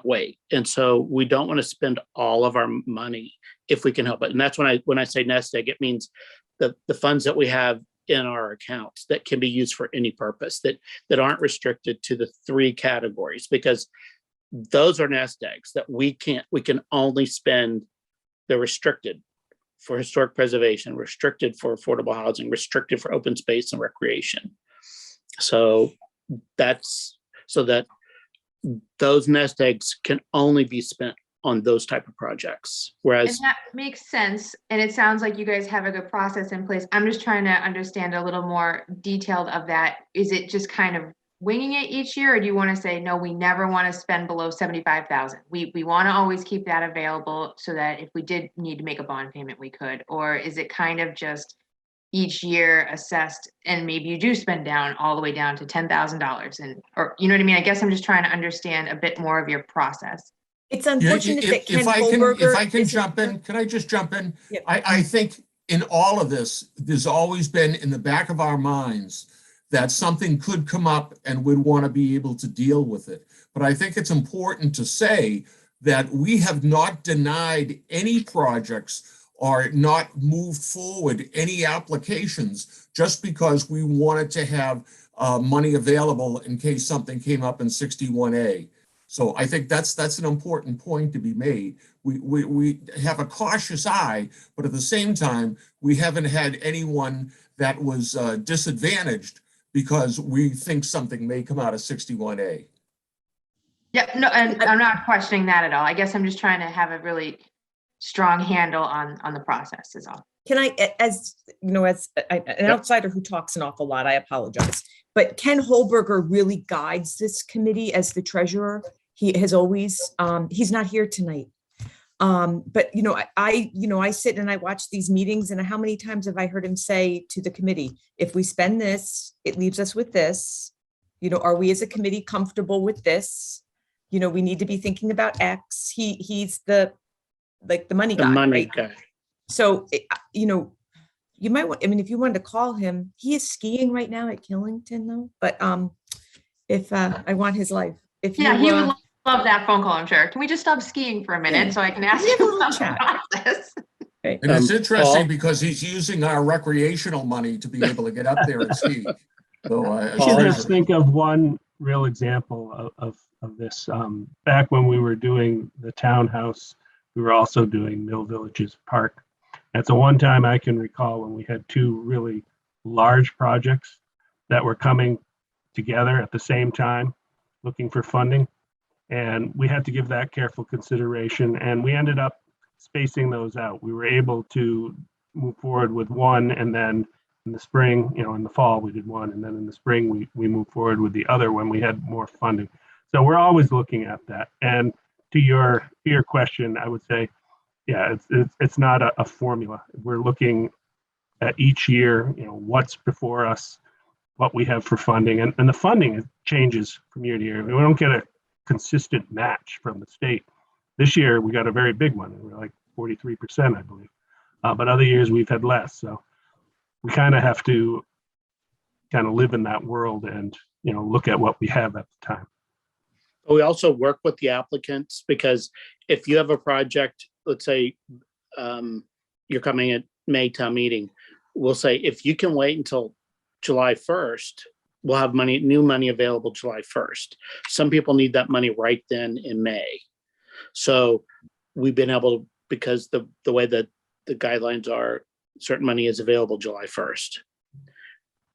wait. And so we don't want to spend all of our money if we can help it. And that's when I say nest egg, it means the funds that we have in our accounts that can be used for any purpose that aren't restricted to the 3 categories, because those are nest eggs that we can only spend. They're restricted for historic preservation, restricted for affordable housing, restricted for open space and recreation. So that's so that those nest eggs can only be spent on those type of projects. And Whereas that makes sense. And it sounds like you guys have a good process in place. I'm just trying to understand a little more detailed of that. Is it just kind of winging it each year? Or do you want to say, no, we never want to spend below 75,000? We want to always keep that available so that if we did need to make a bond payment, we could. Or is it kind of just each year assessed and maybe you do spend down all the way down to $10,000 and, or, you know what I mean? I guess I'm just trying to understand a bit more of your process. It's unfortunate that Ken If I Holberger can isn't jump in, here. can I just jump in? Yep. I think in all of this, there's always been in the back of our minds that something could come up and we'd want to be able to deal with it. But I think it's important to say that we have not denied any projects or not moved forward any applications just because we wanted to have money available in case something came up in 61A. So I think that's an important point to be made. We have a cautious eye, but at the same time, we haven't had anyone that was disadvantaged because we think something may come out of 61A. Yeah, no, and I'm not questioning that at all. I guess I'm just trying to have a really strong handle on the process is all. Can I, as you know, as an outsider who talks an awful lot, I apologize. But Ken Holberger really guides this committee as the treasurer. He has always, he's not here tonight. But I sit and I watch these meetings, and how many times have I heard him say to the committee, if we spend this, it leaves us with this. Are we as a committee comfortable with this? We need to be thinking about X. He's the money guy. Right? guy. So, you might want, if you wanted to call him, he is skiing right now at Killington though. But if I want his life, if you, Yeah, he would love that phone call, I'm sure. Can we just stop skiing for a minute Yeah. so I can ask We have a you little about the chat. process? right. And it's interesting Paul? because he's using our recreational money to be able to get up there and ski. So I should just think of one real example of this. Back when we were doing the townhouse, we were also doing Mill Villages Park. That's the one time I can recall when we had 2 really large projects that were coming together at the same time, looking for funding. And we had to give that careful consideration, and we ended up spacing those out. We were able to move forward with one, and then in the spring, in the fall, we did one, and then in the spring, we moved forward with the other when we had more funding. So we're always looking at that. And to your question, I would say, yeah, it's not a formula. We're looking at each year, what's before us, what we have for funding, and the funding changes from year to year. We don't get a consistent match from the state. This year, we got a very big one. We're like 43%, I believe. But other years, we've had less. So we kind of have to live in that world and, look at what we have at the time. We also work with the applicants because if you have a project, let's say you're coming at May town meeting, we'll say, if you can wait until July 1st, we'll have new money available July 1st. Some people need that money right then in May. So we've been able, because the way that the guidelines are, certain money is available July 1st.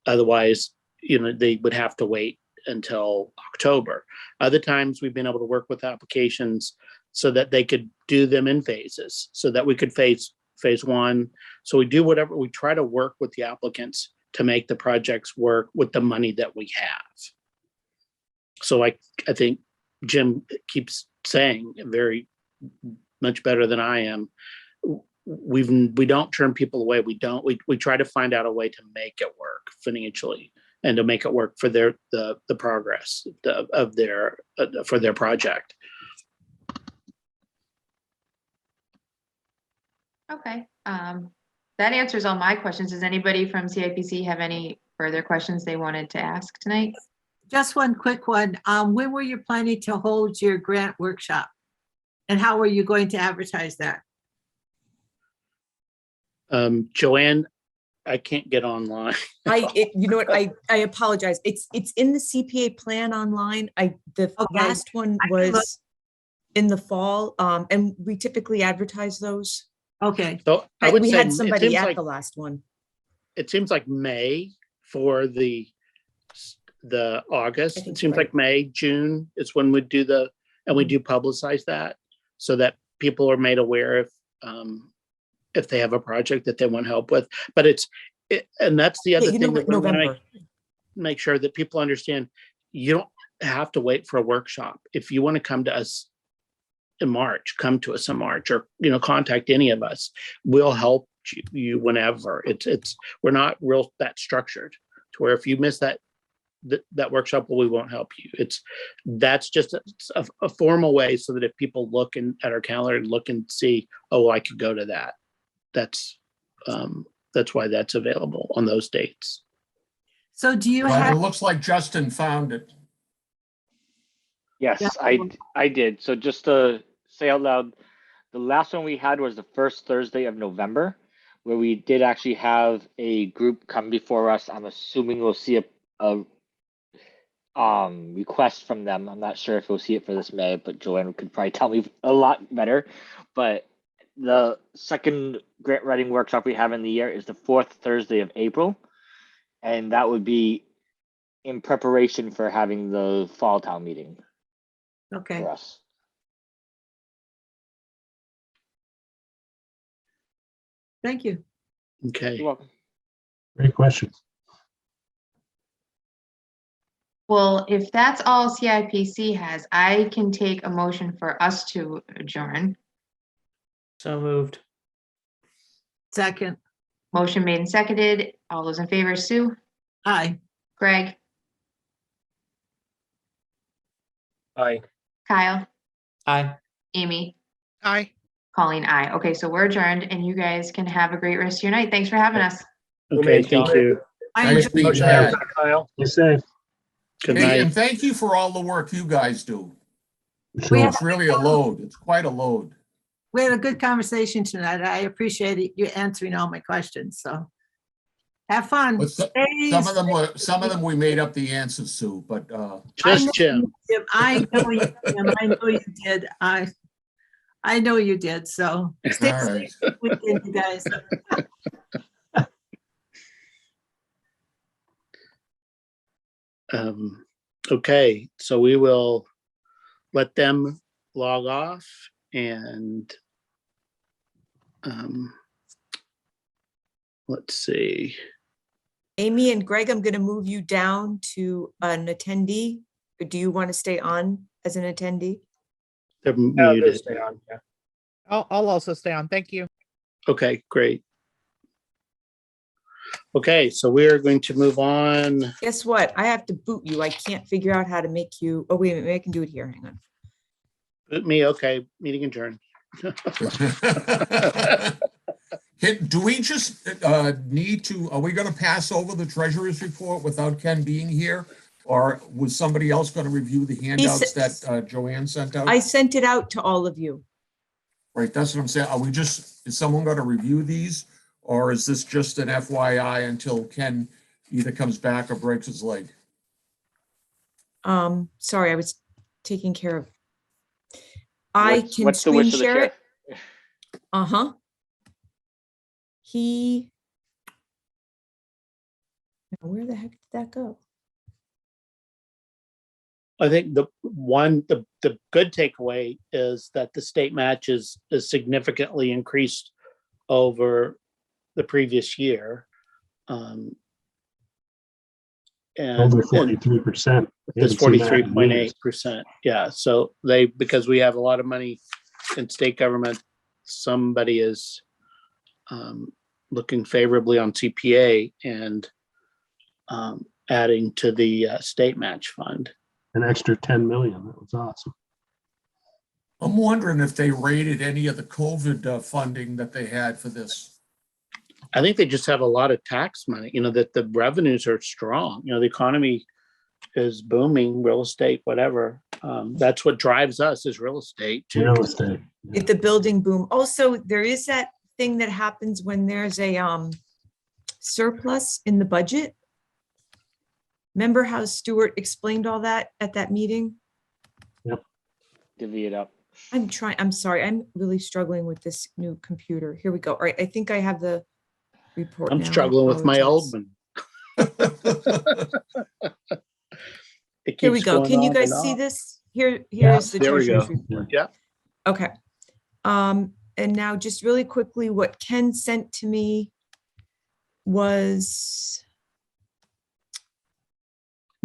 Otherwise, they would have to wait until October. Other times we've been able to work with applications so that they could do them in phases, so that we could phase one. So we do whatever, we try to work with the applicants to make the projects work with the money that we have. So I think Jim keeps saying very much better than I am. We don't turn people away. We try to find out a way to make it work financially and to make it work for the progress of their for their project. Okay, that answers all my questions. Does anybody from CIPC have any further questions they wanted to ask tonight? Just one quick one. When were you planning to hold your grant workshop? And how are you going to advertise that? Joanne, I can't get online. You know what, I apologize. It's in the CPA plan online. The Okay. last one I can look. was in the fall, and we typically advertise those. Okay, So I would We say had it somebody seems at like the last one. it seems like May for the August. I think It seems right. like May, June is when we do and we do publicize that so that people are made aware if they have a project that they want help with. But and that's the other Yeah, you know thing what, that we want to November. make sure that people understand. You don't have to wait for a workshop. If you want to come to us in March, come to us in March, or contact any of us. We'll help you whenever. We're not real that structured to where if you miss that workshop, well, we won't help you. That's just a formal way so that if people look at our calendar and look and see, oh, I could go to that. That's why that's available on those dates. so do you Well, it have, looks like Justin found it. Yes, Yeah. I did. So just to say out loud, the last one we had was the first Thursday of November, where we did actually have a group come before us. I'm assuming we'll see a request from them. I'm not sure if we'll see it for this May, but Joanne could probably tell me a lot better. But the second grant writing workshop we have in the year is the fourth Thursday of April, and that would be in preparation for having the fall town meeting okay, for us. thank you. Okay. You're welcome. Great questions. Well, if that's all CIPC has, I can take a motion for us to adjourn. So moved. Second, Motion made and seconded. All those in favor, Sue, aye. Greg, Aye. Kyle, Aye. Amy, Aye. Colleen, aye. Okay, so we're adjourned and you guys can have a great rest of your night. Thanks for having us. Okay. Thank you. I Nice enjoyed meeting Motion you. to Hey, adjourn, Kyle. Be safe. Good and night. thank you for all the work you guys do. Sure. It's really a load. It's quite a load. We had a good conversation tonight. I appreciate you answering all my questions, so. Have fun. But Stay some of them we made up the answers, Sue, but I Just know Jim. you did. I know you did. I know you did. I know you did, so. Stay all right. safe weekend, you guys. Okay, so we will let them log off and let's see. Amy and Greg, I'm going to move you down to an attendee. Or do you want to stay on as an attendee? They're I'll go muted. stay on, yeah. I'll also stay on. Thank you. Okay, great. Okay, so we are going to move on. Guess what? I have to boot you. I can't figure out how to make you. Oh, wait a minute. Maybe I can do it here. Hang on. Boot me. Okay, meeting adjourned. Do we just need to, are we going to pass over the treasurer's report without Ken being here? Or was somebody else going to review the handouts that Joanne sent out? I sent it out to all of you. Right, that's what I'm saying. Is someone going to review these? Or is this just an FYI until Ken either comes back or breaks his leg? Sorry, I was taking care of. I can What's the screen wish of the share it. chair? Uh-huh. Where the heck did that go? I think the good takeaway is that the state match is significantly increased over the previous year. And Over 43%. it's 43.8%. Yeah, so because we have a lot of money in state government, somebody is looking favorably on CPA and adding to the state match fund. An extra 10 million. That was awesome. I'm wondering if they rated any of the COVID funding that they had for this. I think they just have a lot of tax money, that the revenues are strong. The economy is booming, real estate, whatever. That's what drives us is real estate too. Real estate. Yeah. If the building boom. Also, there is that thing that happens when there's a surplus in the budget. Remember how Stuart explained all that at that meeting? Divvy it up. I'm sorry, I'm really struggling with this new computer. Here we go. All right, I think I have the report I'm now. I struggling with my old apologize. one. Here we go. Can you guys see this? Here is the there we go. treasurer's report. Yeah. Okay. And now just really quickly, what Ken sent to me was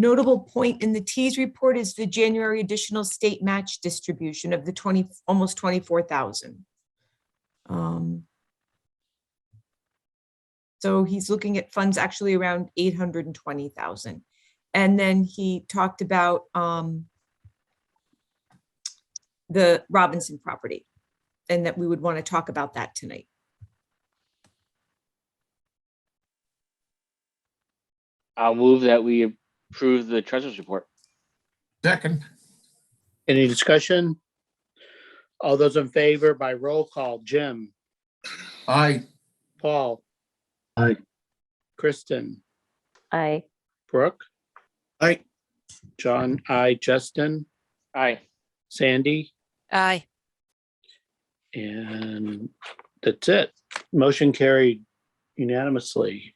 notable point in the T's report is the January additional state match distribution of the almost 24,000. So he's looking at funds actually around 820,000. And then he talked about the Robinson property and that we would want to talk about that tonight. I'll move that we approve the treasurer's report. Second. Any discussion? All those in favor by roll call, Jim, Aye. Paul, Aye. Kristen, Aye. Brooke, Aye. John, I, Justin, Aye. Sandy, Aye. and that's it. Motion carried unanimously.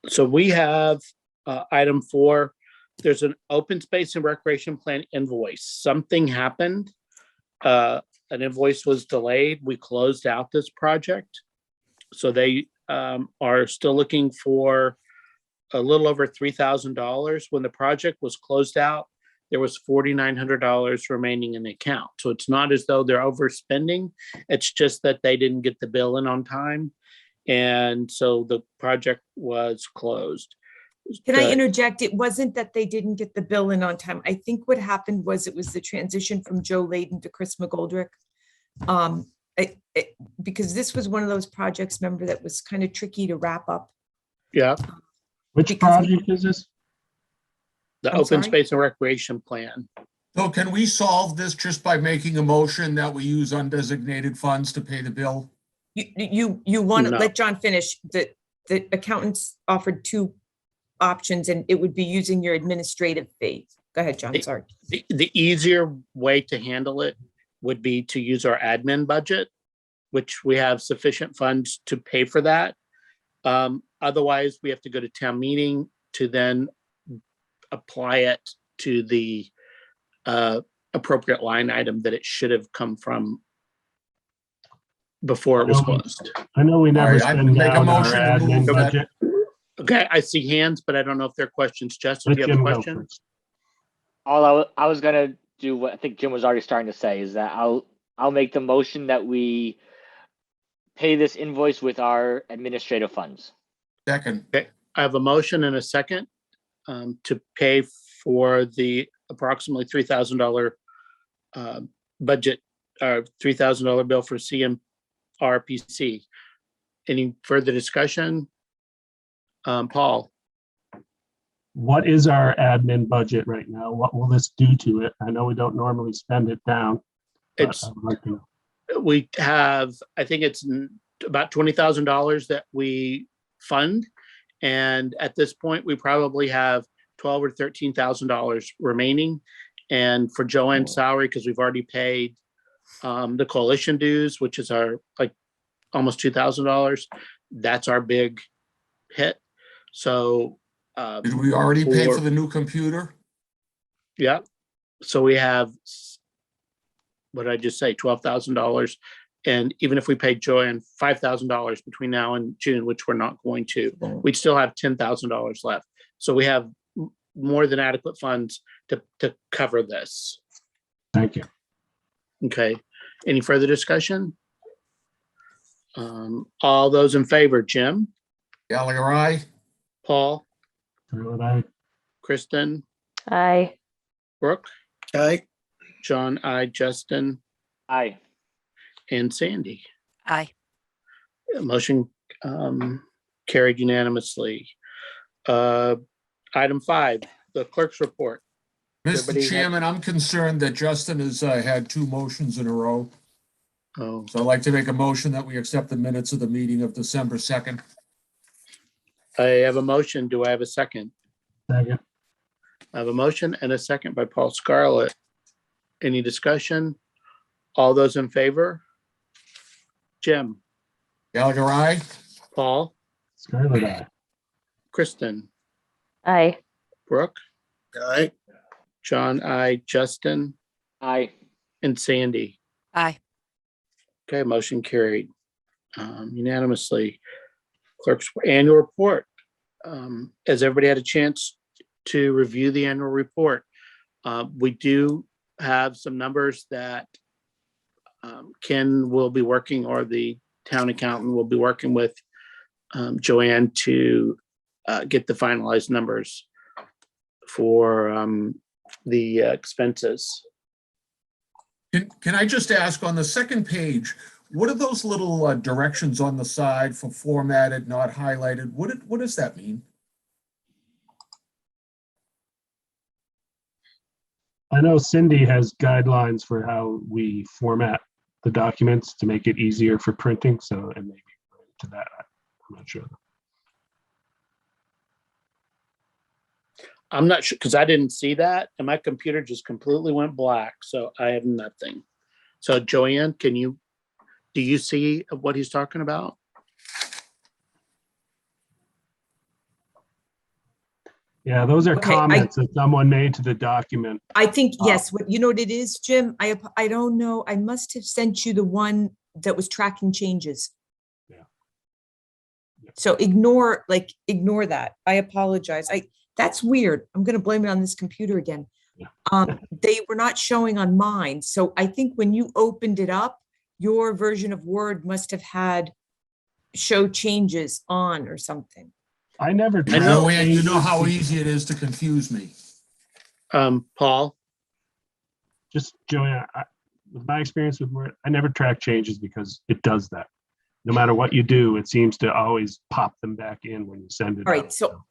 So we have item 4. There's an open space and recreation plan invoice. Something happened. An invoice was delayed. We closed out this project. So they are still looking for a little over $3,000. When the project was closed out, there was $4,900 remaining in the account. So it's not as though they're overspending. It's just that they didn't get the bill in on time. And so the project was closed. Can I interject? It wasn't that they didn't get the bill in on time. I think what happened was it was the transition from Joe Layden to Chris McGoldrick. Because this was one of those projects, remember, that was kind of tricky to wrap up. Yeah. Which project is this? The I'm open sorry? space and recreation plan. So can we solve this just by making a motion that we use undesignated funds to pay the bill? You want to No. let John finish. The accountants offered 2 options and it would be using your administrative fee. Go ahead, John, sorry. The easier way to handle it would be to use our admin budget, which we have sufficient funds to pay for that. Otherwise, we have to go to town meeting to then apply it to the appropriate line item that it should have come from before it was closed. I know we never All right, I spend make a down our motion to admin move that. budget. Okay, I see hands, but I don't know if there are questions. Justin, Let do you have a Jim go question? first. All I was gonna do, what I think Jim was already starting to say, is that I'll make the motion that we pay this invoice with our administrative funds. Second. I have a motion and a second to pay for the approximately $3,000 budget, $3,000 bill for CMRPC. Any further discussion? Paul, What is our admin budget right now? What will this do to it? I know we don't normally spend it down. but it's, I'd like to know. we have, I think it's about $20,000 that we fund. And at this point, we probably have $12,000 or $13,000 remaining. And for Joanne's salary, because we've already paid the coalition dues, which is our like almost $2,000, that's our big hit. So Did we already pay Or- for the new computer? Yeah. So we have, what did I just say, $12,000. And even if we paid Joanne $5,000 between now and June, which we're not going to, we'd still have $10,000 left. So we have more than adequate funds to cover this. Thank you. Okay. Any further discussion? All those in favor, Jim, Gallagher, aye. Paul, Scarlett, aye. Kristen, Aye. Brooke, Aye. John, I, Justin, Aye. and Sandy. Aye. Motion carried unanimously. Item 5, the clerk's report. Everybody Mr. have- Chairman, I'm concerned that Justin has had 2 motions in a row. Oh, So I'd like to make a motion that we accept the minutes of the meeting of December 2nd. I have a motion. Do I have a second? Second. I have a motion and a second by Paul Scarlett. Any discussion? All those in favor? Jim, Gallagher, aye. Paul, Scarlett, aye. Kristen, Aye. Brooke, Aye. John, I, Justin, Aye. and Sandy. Aye. Okay, motion carried unanimously. Clerk's annual report. Has everybody had a chance to review the annual report? We do have some numbers that Ken will be working, or the town accountant will be working with Joanne to get the finalized numbers for the expenses. Can I just ask, on the second page, what are those little directions on the side for formatted, not highlighted? What does that mean? I know Cindy has guidelines for how we format the documents to make it easier for printing, so, and maybe related to that, I'm not sure. I'm not sure, because I didn't see that, and my computer just completely went black, so I have nothing. So Joanne, do you see what he's talking about? Yeah, those are Okay, comments that someone made to the document. I think, yes, you know what it is, Jim? I don't know. I must have sent you the one that was tracking changes. Yeah. Yeah. So ignore that. I apologize. That's weird. I'm gonna blame it on this computer again. Yeah. They were not showing on mine. So I think when you opened it up, your version of Word must have had show changes on or something. I never. Joanne, you know how easy it is to confuse me. Paul? Just Joanne, with my experience with Word, I never track changes because it does that. No matter what you do, it seems to always pop them back in when you send it. All right, out. so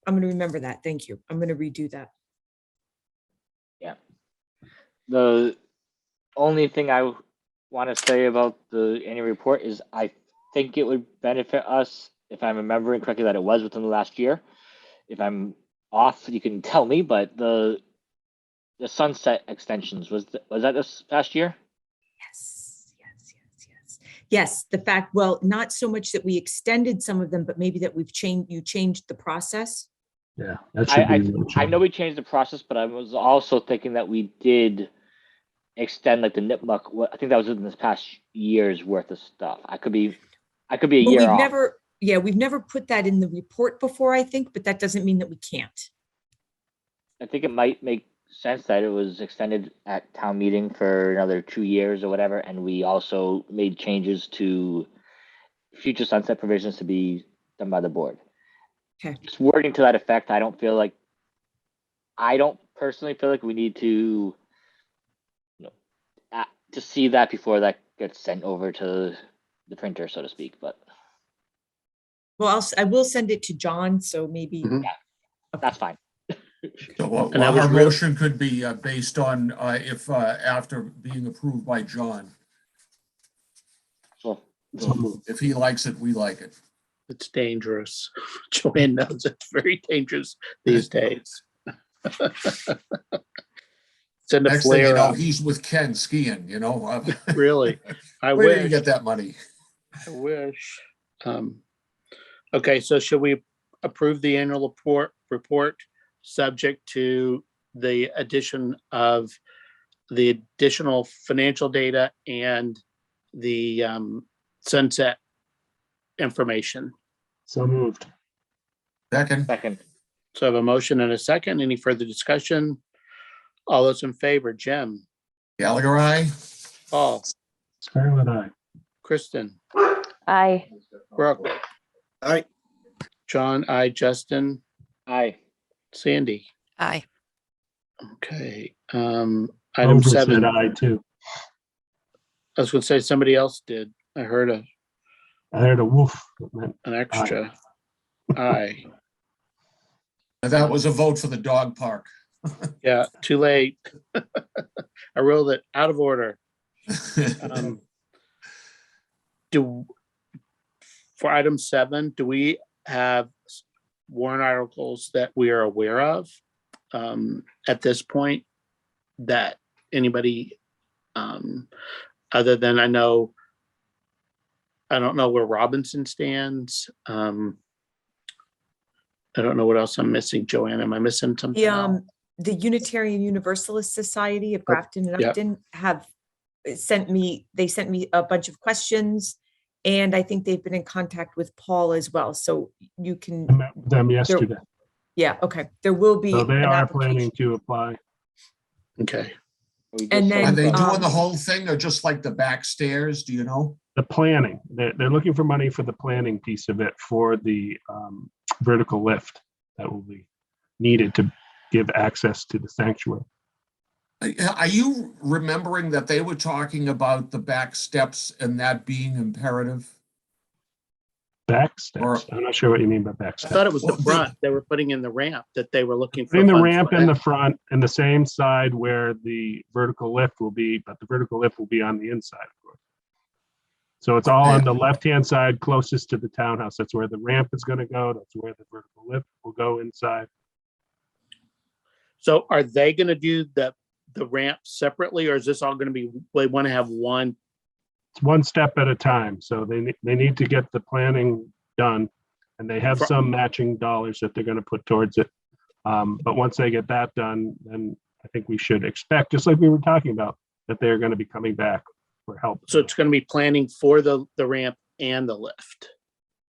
I'm gonna remember that. Thank you. I'm gonna redo that. Yeah. The only thing I want to say about the annual report is I think it would benefit us, if I'm remembering correctly, that it was within the last year. If I'm off, you can tell me, but the sunset extensions, was that this past year? Yes, the fact, well, not so much that we extended some of them, but maybe that you changed the process. Yeah, that should be. I know we changed the process, but I was also thinking that we did extend like the NIPMUC. I think that was in this past year's worth of stuff. I could be a Well, year off. we've never put that in the report before, I think, but that doesn't mean that we can't. I think it might make sense that it was extended at town meeting for another 2 years or whatever, and we also made changes to future sunset provisions to be done by the board. Okay. Just wording to that effect. I don't personally feel like we need to, to see that before that gets sent over to the printer, so to speak. But Well, I will send it to John, so maybe. Mhm. that's fine. So And that was our real- motion could be based on if after being approved by John. So So if he likes it, we like it. It's dangerous. Joanne knows it's very dangerous these days. Send a Next thing you flare know, up. he's with Ken skiing, you know? Really, I Where do you wish. get that money? I wish. Okay, so should we approve the annual report subject to the addition of the additional financial data and the sunset information. So moved. Second, Second. So I have a motion and a second. Any further discussion? All those in favor, Jim, Gallagher, aye. Paul, Scarlett, aye. Kristen, Aye. Brooke. Aye. John, I, Justin, Aye. Sandy. Aye. Okay, item Over said 7. aye too. I was gonna say somebody else did. I heard I heard a woof. an extra. Aye. That was a vote for the dog park. Yeah, too late. I rolled it out of order. For item 7, do we have warrant articles that we are aware of at this point that anybody other than I don't know where Robinson stands. I don't know what else I'm missing. Joanne, am I missing something? The Unitarian Universalist Society of Grafton and yeah. Upton sent me a bunch of questions, and I think they've been in contact with Paul as well. So you can. I met with them yesterday. Yeah. Okay. There will be. So they an are application. planning to apply. Okay. And then Are they doing um, the whole thing or just like the back stairs? Do you know? The planning, they're looking for money for the planning piece of it for the vertical lift that will be needed to give access to the sanctuary. Are you remembering that they were talking about the back steps and that being imperative? Back steps. Or- I'm not sure what you mean by back I steps. thought it was the Well, front. They were putting in the ramp that they were looking for. Putting the funds ramp for in that. the front and the same side where the vertical lift will be, but the vertical lift will be on the inside, of course. So it's all on the left-hand side closest to the townhouse. That's where the ramp is going to go. That's where the vertical lift will go inside. So are they going to do the ramp separately, or is this all going to be, they want to have one? It's one step at a time. So they need to get the planning done, and they have some matching dollars that they're going to put towards it. But once they get that done, then I think we should expect, just like we were talking about, that they're going to be coming back for help. So it's going to be planning for the ramp and the lift.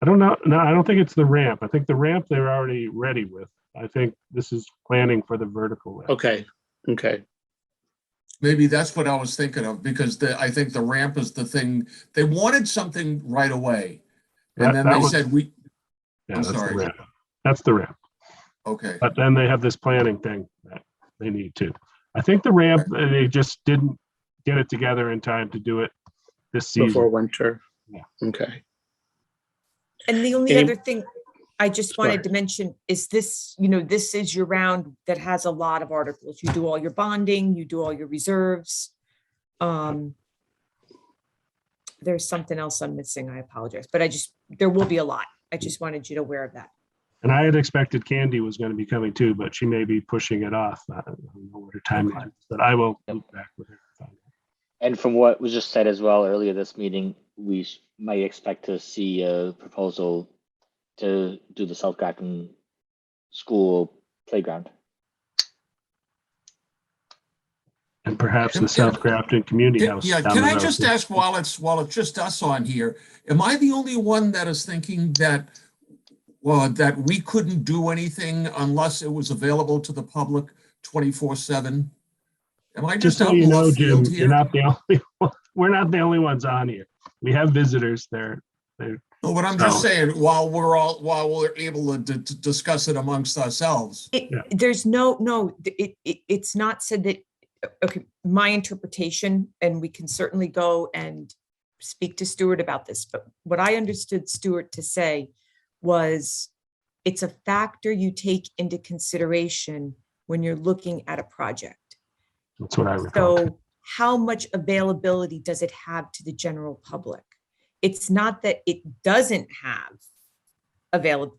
I don't know. No, I don't think it's the ramp. I think the ramp they're already ready with. I think this is planning for the vertical lift. Okay. Okay. Maybe that's what I was thinking of, because I think the ramp is the thing. They wanted something right away. And then they said, yeah, I'm that's sorry. the ramp. That's the ramp. Okay. But then they have this planning thing that they need to. I think the ramp, they just didn't get it together in time to do it this season. Before winter. Yeah. Okay. And the only Any- other thing I just wanted to mention is this, this is your round that has a lot of articles. You do all your bonding, you do all your reserves. There's something else I'm missing. I apologize, but there will be a lot. I just wanted you to aware of that. And I had expected Candy was going to be coming too, but she may be pushing it off. I don't know what her timeline is, but I will loop back with her. And from what was just said as well earlier this meeting, we might expect to see a proposal to do the South Grafton School playground. And perhaps the South Grafton Community House. Yeah, down can the I road, just too. ask while it's just us on here, am I the only one that is thinking that, well, that we couldn't do anything unless it was available to the public 24/7? Am I Just just so out you in know, left Jim, field you're here? not the only one. We're not the only ones on here. We have visitors there. No, but I'm just saying, while we're able to discuss it amongst ourselves. There's it's not said that, okay, my interpretation, and we can certainly go and speak to Stuart about this, but what I understood Stuart to say was it's a factor you take into consideration when you're looking at a project. That's what I recall. So how much availability does it have to the general public? It's not that it doesn't have available,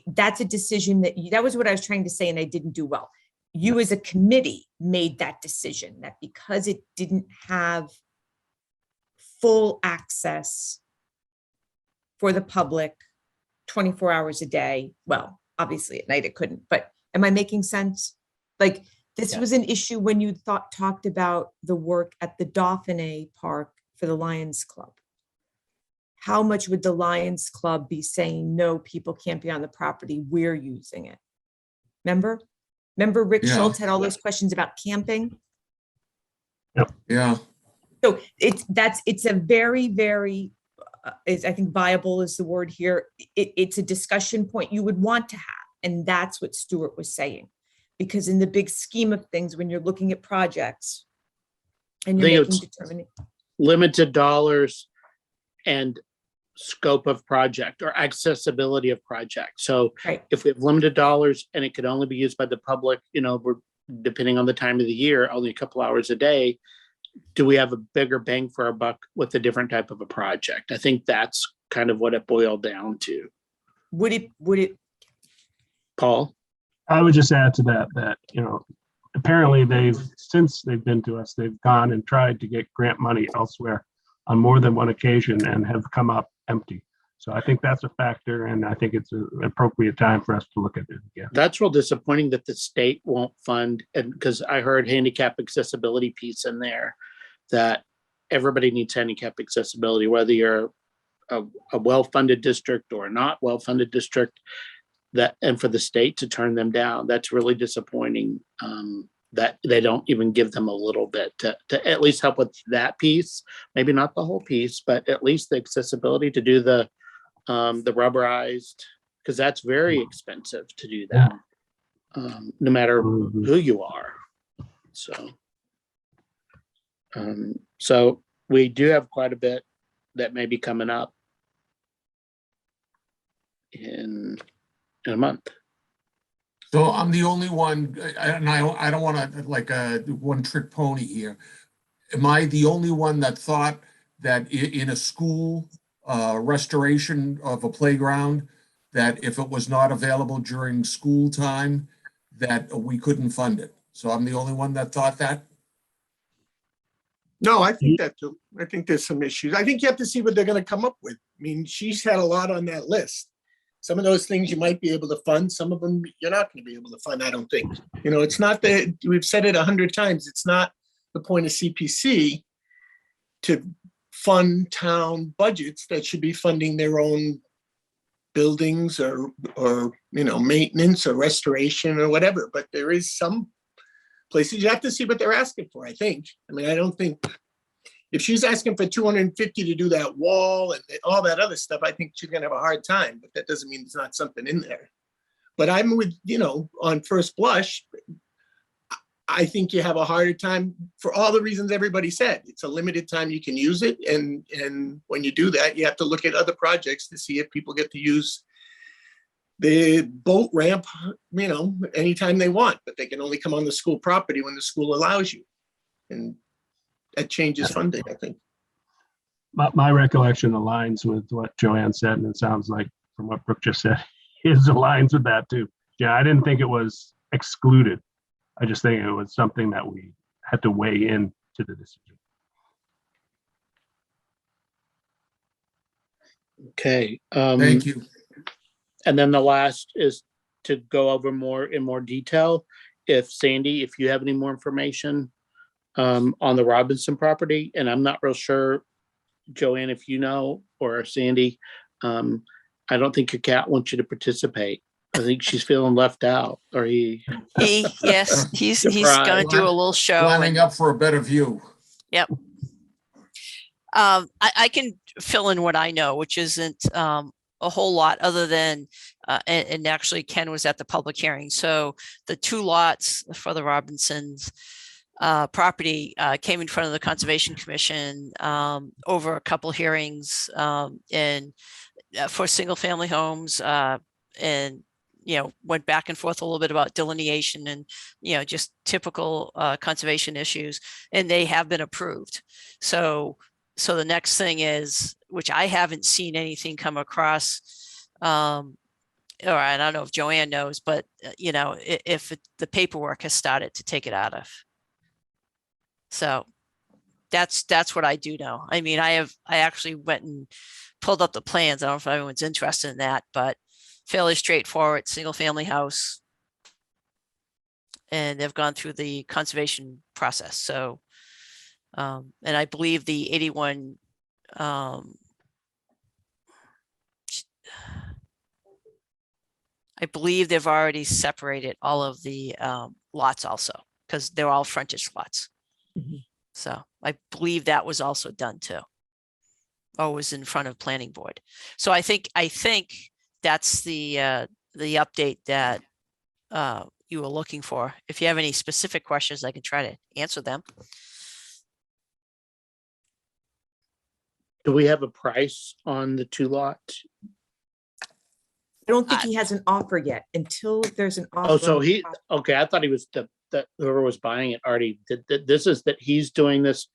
that's a decision that was what I was trying to say, and I didn't do well. You as a committee made that decision that because it didn't have full access for the public 24 hours a day, well, obviously at night it couldn't, but am I making sense? Like, this Yeah. was an issue when you talked about the work at the Dauphiné Park for the Lions Club. How much would the Lions Club be saying, no, people can't be on the property, we're using it? Remember Rick Yeah. Schultz had all those questions about camping? Yeah, So it's a very, very, I think viable is the word here. It's a discussion point you would want to have. And that's what Stuart was saying. Because in the big scheme of things, when you're looking at projects and I you're think making it's determination. limited dollars and scope of project or accessibility of project. So Right. if we have limited dollars and it could only be used by the public, we're depending on the time of the year, only a couple hours a day, do we have a bigger bang for our buck with a different type of a project? I think that's kind of what it boiled down to. Would it, Paul? I would just add to that, apparently since they've been to us, they've gone and tried to get grant money elsewhere on more than one occasion and have come up empty. So I think that's a factor, and I think it's an appropriate time for us to look at it again. That's real disappointing that the state won't fund, and because I heard handicap accessibility piece in there, that everybody needs handicap accessibility, whether you're a well-funded district or not well-funded district, and for the state to turn them down, that's really disappointing. That they don't even give them a little bit to at least help with that piece, maybe not the whole piece, but at least the accessibility to do the rubberized, because that's very expensive to do that, no matter who you are. So we do have quite a bit that may be coming up in a month. so I'm the only one, and I don't want to like a one-trick pony here. Am I the only one that thought that in a school restoration of a playground, that if it was not available during school time, that we couldn't fund it? So I'm the only one that thought that? No, I think that too. I think there's some issues. I think you have to see what they're going to come up with. I mean, she's had a lot on that list. Some of those things you might be able to fund. Some of them you're not going to be able to fund, I don't think. It's not that, we've said it 100 times, it's not the point of CPC to fund town budgets that should be funding their own buildings or maintenance or restoration or whatever. But there is some places you have to see what they're asking for, I think. I mean, I don't think, if she's asking for 250 to do that wall and all that other stuff, I think she's gonna have a hard time, but that doesn't mean there's not something in there. But I'm with, on first blush, I think you have a harder time for all the reasons everybody said. It's a limited time you can use it. And when you do that, you have to look at other projects to see if people get to use the boat ramp, anytime they want, but they can only come on the school property when the school allows you. And that changes funding, I think. My recollection aligns with what Joanne said, and it sounds like from what Brooke just said, his aligns with that too. Yeah, I didn't think it was excluded. I just think it was something that we had to weigh in to the decision. Okay. Thank you. And then the last is to go over in more detail. If Sandy, if you have any more information on the Robinson property, and I'm not real sure, Joanne, if you know, or Sandy, I don't think your cat wants you to participate. I think she's feeling left out, or Yes, he's gonna do a little show. Lining up for a better view. Yep. I can fill in what I know, which isn't a whole lot other than, and actually Ken was at the public hearing. So the 2 lots for the Robinsons property came in front of the Conservation Commission over a couple hearings and for single family homes, and went back and forth a little bit about delineation and just typical conservation issues, and they have been approved. So the next thing is, which I haven't seen anything come across, or I don't know if Joanne knows, but if the paperwork has started to take it out of. So that's what I do know. I mean, I actually went and pulled up the plans. I don't know if anyone's interested in that, but fairly straightforward, single family house. And they've gone through the conservation process. So, and I believe the 81, I believe they've already separated all of the lots also, because they're all frontage lots. Mhm. So I believe that was also done too. Or was in front of planning board. So I think that's the update that you were looking for. If you have any specific questions, I can try to answer them. Do we have a price on the 2 lots? I don't think he has an offer yet until there's an offer. Oh, so on the he, property. okay, I thought he was that whoever was buying it already did, this is that he's doing this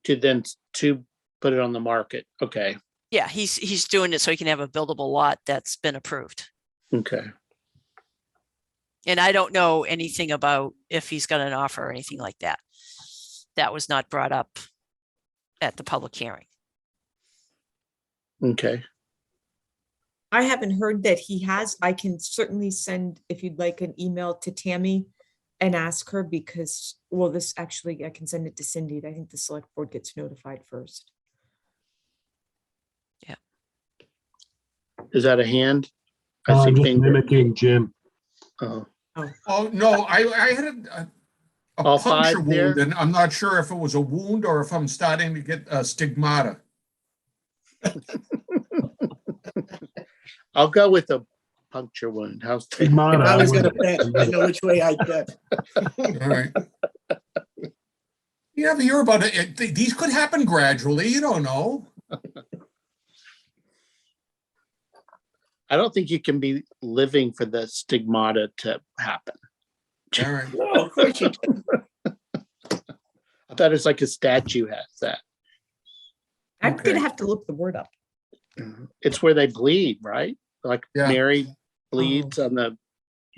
to then to put it on the market. Okay, Yeah, he's doing it so he can have a buildable lot that's been approved. okay. And I don't know anything about if he's got an offer or anything like that. That was not brought up at the public hearing. Okay. I haven't heard that he has. I can certainly send, if you'd like, an email to Tammy and ask her because, well, this actually, I can send it to Cindy. I think the select board gets notified first. Is that a hand? I see I'm just finger. mimicking Jim. Oh, Oh, no, I had a All puncture 5 there? wound, and I'm not sure if it was a wound or if I'm starting to get stigmata. I'll go with a puncture wound. How's that? If Stigmata, I was I gonna wouldn't- bet, I know which way I'd bet. All right. You ever hear about it? These could happen gradually. You don't know. I don't think you can be living for the stigmata to happen. All right. No, of course you can. I thought it's like a statue has that. I'm Okay. gonna have to look the word up. It's where they bleed, right? Like Yeah. Mary bleeds on the,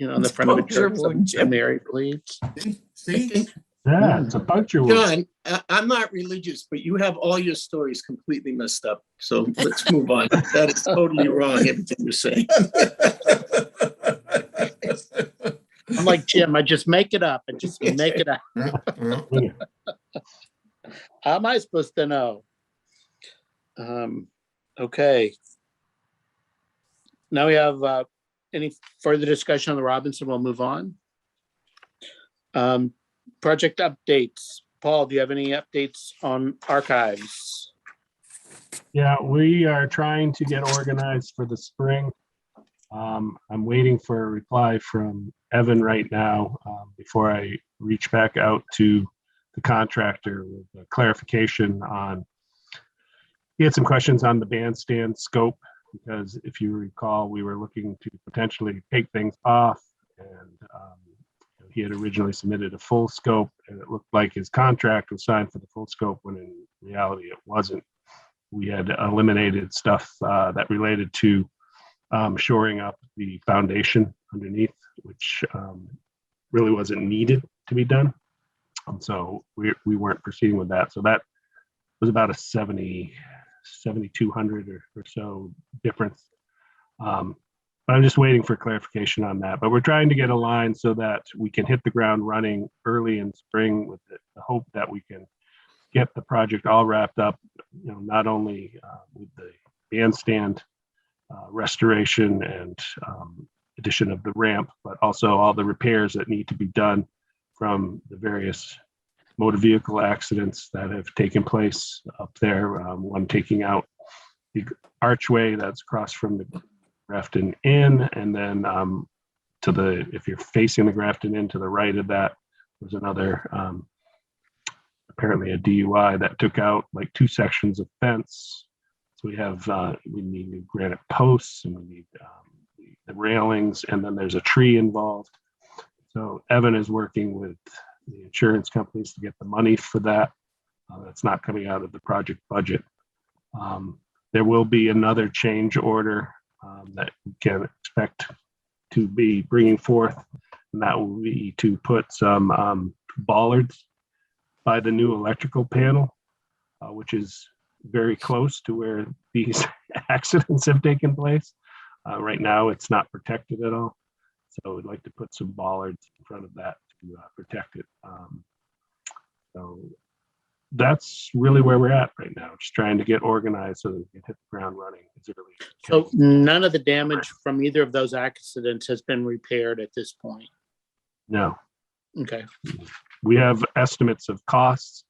on the It's front of a puncture church. wound, Jim. Mary bleeds. See? I See? think, Yeah, it's a puncture wound. John, I'm not religious, but you have all your stories completely messed up. So let's move on. That is totally wrong, everything you're saying. I'm like Jim. I just make it up and just make it up. Yeah. How am I supposed to know? Okay. Now we have any further discussion on the Robinson? We'll move on. Project updates. Paul, do you have any updates on archives? Yeah, we are trying to get organized for the spring. I'm waiting for a reply from Evan right now before I reach back out to the contractor with a clarification on. He had some questions on the bandstand scope because if you recall, we were looking to potentially take things off, and he had originally submitted a full scope, and it looked like his contract was signed for the full scope when in reality it wasn't. We had eliminated stuff that related to shoring up the foundation underneath, which really wasn't needed to be done. So we weren't proceeding with that. So that was about a 7,200 or so difference. But I'm just waiting for clarification on that. But we're trying to get a line so that we can hit the ground running early in spring with the hope that we can get the project all wrapped up, not only with the bandstand restoration and addition of the ramp, but also all the repairs that need to be done from the various motor vehicle accidents that have taken place up there. One taking out the archway that's across from the Grafton Inn, and then if you're facing the Grafton Inn to the right of that, there's another apparently a DUI that took out like 2 sections of fence. So we need new granite posts, and we need the railings, and then there's a tree involved. So Evan is working with the insurance companies to get the money for that. That's not coming out of the project budget. There will be another change order that we can expect to be bringing forth, and that will be to put some bollards by the new electrical panel, which is very close to where these accidents have taken place. Right now, it's not protected at all. So we'd like to put some bollards in front of that to protect it. So that's really where we're at right now, just trying to get organized so that we can hit the ground running as early as we So can. none of the damage from either of those accidents has been repaired at this point. No, Okay, we have estimates of costs,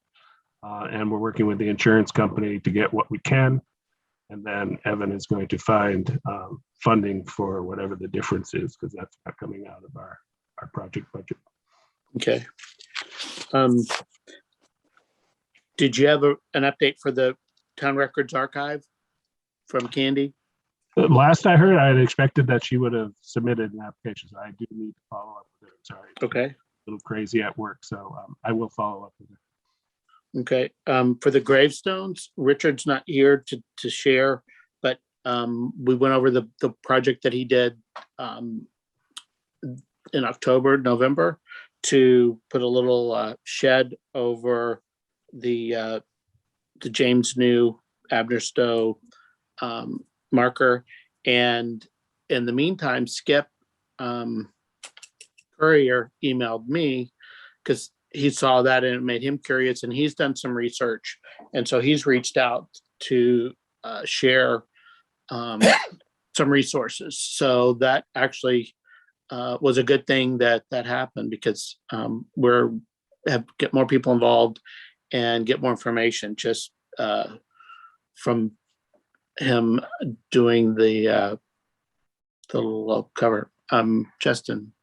and we're working with the insurance company to get what we can. And then Evan is going to find funding for whatever the difference is, because that's not coming out of our project budget. okay. Did you have an update for the Town Records Archive from Candy? Last I heard, I had expected that she would have submitted an application. So I do need to follow up with her. Sorry. Okay, A little crazy at work, so I will follow up with her. okay. For the gravestones, Richard's not here to share, but we went over the project that he did in October, November, to put a little shed over the James New Abner Stowe marker. And in the meantime, Skip Courier emailed me because he saw that and it made him curious, and he's done some research. And so he's reached out to share some resources. So that actually was a good thing that happened, because get more people involved and get more information just from him doing the little cover. Justin.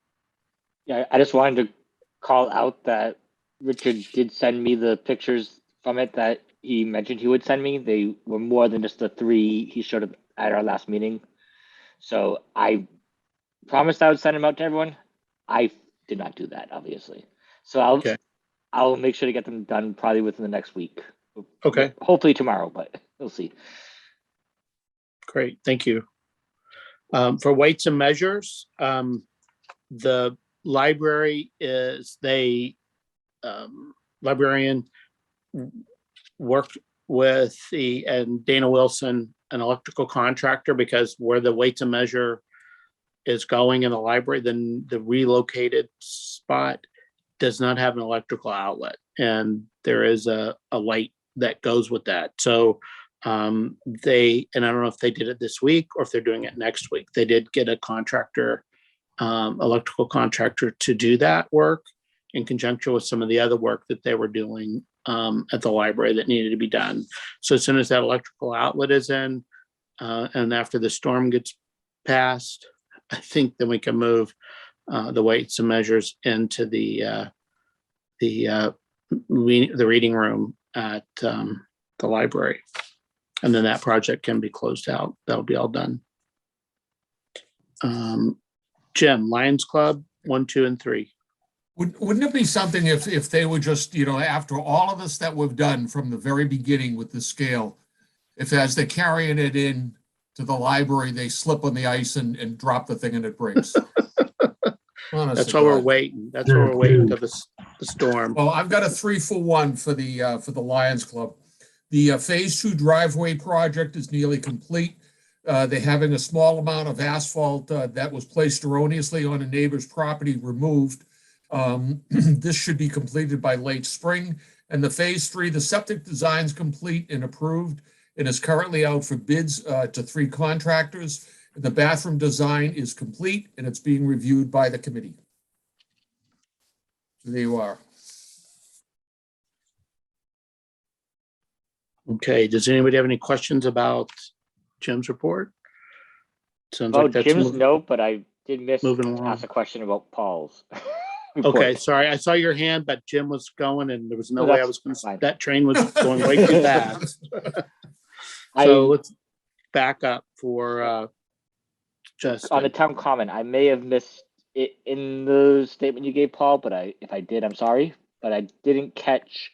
Yeah, I just wanted to call out that Richard did send me the pictures from it that he mentioned he would send me. They were more than just the 3 he showed at our last meeting. So I promised I would send them out to everyone. I did not do that, obviously. So I'll make sure to get them done probably within the next week. Okay, Hopefully tomorrow, but we'll see. great. Thank you. For weights and measures, the library librarian worked with and Dana Wilson, an electrical contractor, because where the weights and measure is going in the library, then the relocated spot does not have an electrical outlet, and there is a light that goes with that. So and I don't know if they did it this week or if they're doing it next week. They did get a contractor, electrical contractor, to do that work in conjunction with some of the other work that they were doing at the library that needed to be done. So as soon as that electrical outlet is in, and after the storm gets passed, I think then we can move the weights and measures into the reading room at the library. And then that project can be closed out. That'll be all done. Jim, Lions Club 1, 2, and 3. Wouldn't it be something if they were just, after all of this that we've done from the very beginning with the scale, if as they're carrying it in to the library, they slip on the ice and drop the thing and it breaks? That's why we're waiting. That's why we're waiting till the storm. Well, I've got a 3-for-1 for the Lions Club. The phase 2 driveway project is nearly complete. They're having a small amount of asphalt that was placed erroneously on a neighbor's property removed. This should be completed by late spring. And the phase 3, the septic design's complete and approved and is currently out for bids to 3 contractors. And the bathroom design is complete and it's being reviewed by the committee. So there you are. Okay, does anybody have any questions about Jim's report? Sounds Oh, like that's Jim's note, but I did miss moving to along. ask a question about Paul's. report. Okay, sorry, I saw your hand, but Jim was going and there was no No, way I that's was going to, fine. that train was going way too fast. So let's back up for just On the town comment, I may have missed it in the statement you gave, Paul, but if I did, I'm sorry. But I didn't catch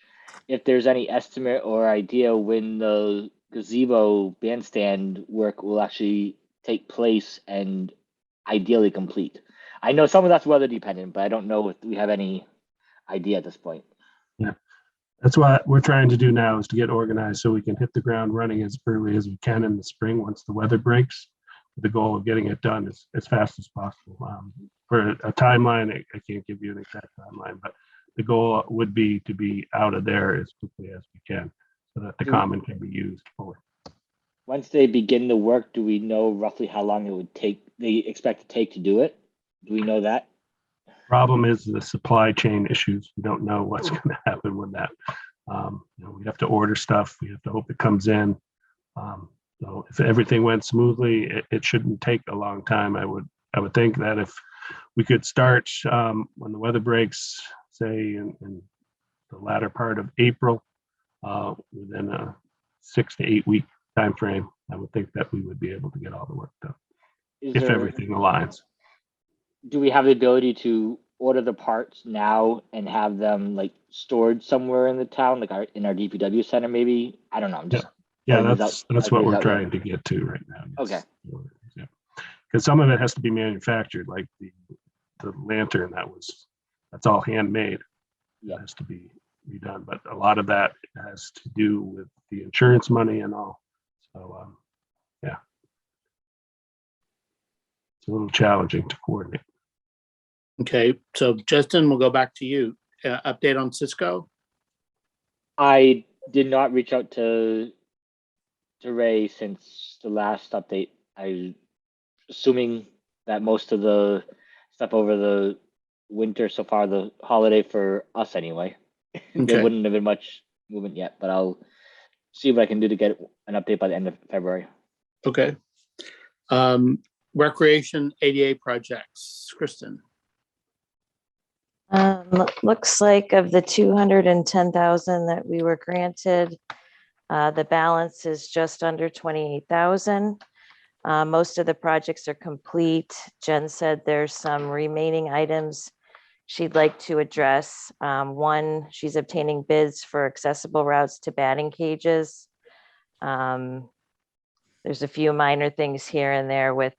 if there's any estimate or idea when the gazebo bandstand work will actually take place and ideally complete. I know some of that's weather dependent, but I don't know if we have any idea at this point. Yeah, that's what we're trying to do now, is to get organized so we can hit the ground running as early as we can in the spring once the weather breaks. the goal of getting it done as fast as possible. For a timeline, I can't give you an exact timeline, but the goal would be to be out of there as quickly as we can so that the common can be used fully. Once they begin the work, do we know roughly how long it would take, they expect to take to do it? Do we know that? Problem is the supply chain issues. We don't know what's going to happen with that. We have to order stuff. We have to hope it comes in. So if everything went smoothly, it shouldn't take a long time. I would think that if we could start when the weather breaks, say in the latter part of April, within a 6 to 8 week time frame, I would think that we would be able to get all the work done if everything aligns. Do we have the ability to order the parts now and have them like stored somewhere in the town, like in our DPW center, maybe? I don't know. I'm just that's what we're trying to get to right now. Okay. Because some of it has to be manufactured, like the lantern that's all handmade. It has to be redone, but a lot of that has to do with the insurance money and all. So it's a little challenging to coordinate. Okay, so Justin, we'll go back to you. Update on Cisco? I did not reach out to Ray since the last update. I assuming that most of the stuff over the winter so far, the holiday for us anyway, there wouldn't have been much movement yet, but I'll see what I can do to get an update by the end of February. Okay. Recreation ADA projects, Kristen. Looks like of the 210,000 that we were granted, the balance is just under 28,000. Most of the projects are complete. Jen said there's some remaining items she'd like to address. One, she's obtaining bids for accessible routes to batting cages. There's a few minor things here and there with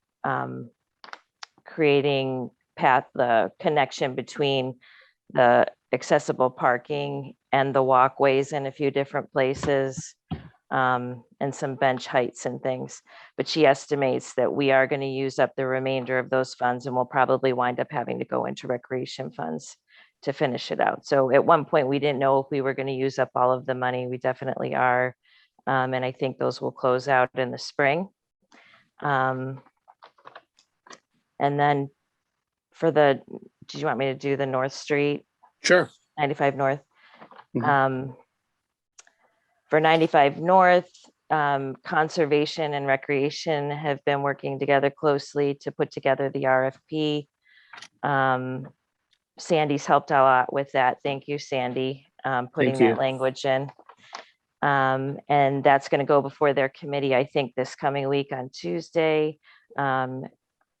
creating the connection between the accessible parking and the walkways in a few different places, and some bench heights and things. But she estimates that we are going to use up the remainder of those funds, and we'll probably wind up having to go into recreation funds to finish it out. So at one point we didn't know if we were going to use up all of the money. We definitely are. And I think those will close out in the spring. And then did you want me to do the North Street? Sure. 95 North. For 95 North, Conservation and Recreation have been working together closely to put together the RFP. Sandy's helped a lot with that. Thank you, Sandy, putting that language in. And that's going to go before their committee, I think, this coming week on Tuesday.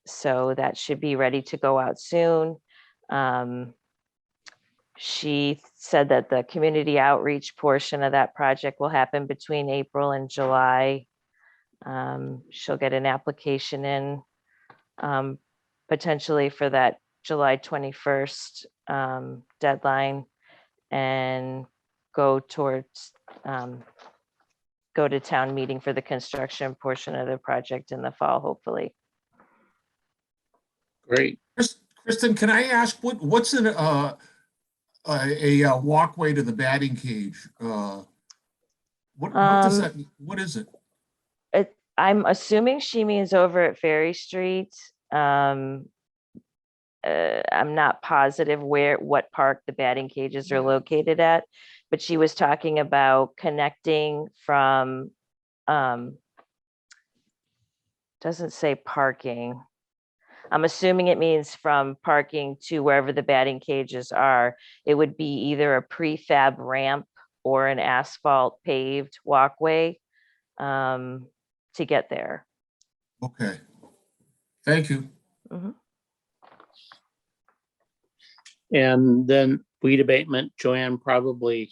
So that should be ready to go out soon. She said that the community outreach portion of that project will happen between April and July. She'll get an application in potentially for that July 21st deadline and go to town meeting for the construction portion of the project in the fall, hopefully. Great. Kristen, can I ask what's a walkway to the batting cage? What does that mean? What is it? I'm assuming she means over at Ferry Street. I'm not positive what park the batting cages are located at, but she was talking about connecting from, doesn't say parking. I'm assuming it means from parking to wherever the batting cages are. It would be either a prefab ramp or an asphalt paved walkway to get there. Okay. Thank you. And then weed abatement, Joanne, probably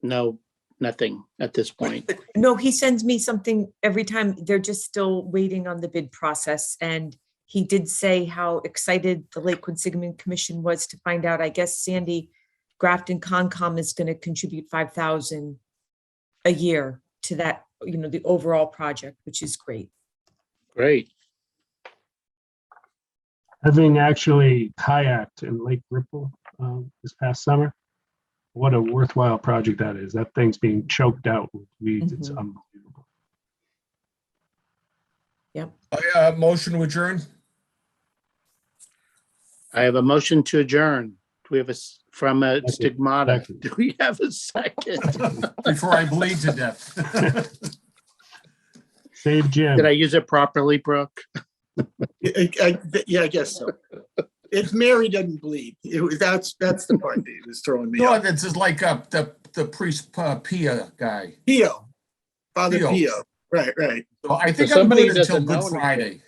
nothing at this point. No, he sends me something every time. They're just still waiting on the bid process. And he did say how excited the Lake Quinsigamond Commission was to find out. I guess Sandy Grafton Concom is going to contribute $5,000 a year to that, the overall project, which is great. Great. Having actually kayaked in Lake Ripple this past summer, what a worthwhile project that is. That thing's being choked out with weeds. It's Mhm. unbelievable. Motion to adjourn? I have a motion to adjourn. Do we have from a Second. stigmata? Second. Do we have a second? Before I bleed to death. Save Jim. Did I use it properly, Brooke? Yeah, I guess so. If Mary doesn't bleed, that's the part that was throwing me No, off. this is like the priest Pia guy. Pio, Father Pio. Pio, right. So I think So I'm somebody good until doesn't know Good anything. Friday.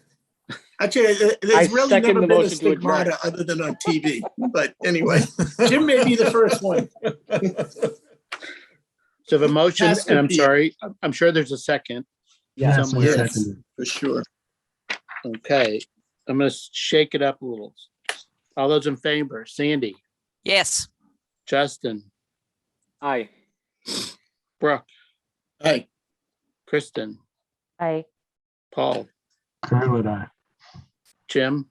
Actually, I there's really second never the been a motion to adjourn. stigmata other than on TV. But anyway, Jim may be the first one. So the motion, Pastor and I'm Pia. sorry, I'm sure there's a second. Yes, I somewhere. seconded. For sure. Okay, I'm gonna shake it up a little. All those in favor, Sandy, Yes. Justin, Aye. Brooke, Hi. Kristen, I Paul, Curlin, aye. Jim,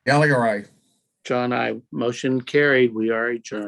Gallagher, aye. John, I motion carried. We are adjourned.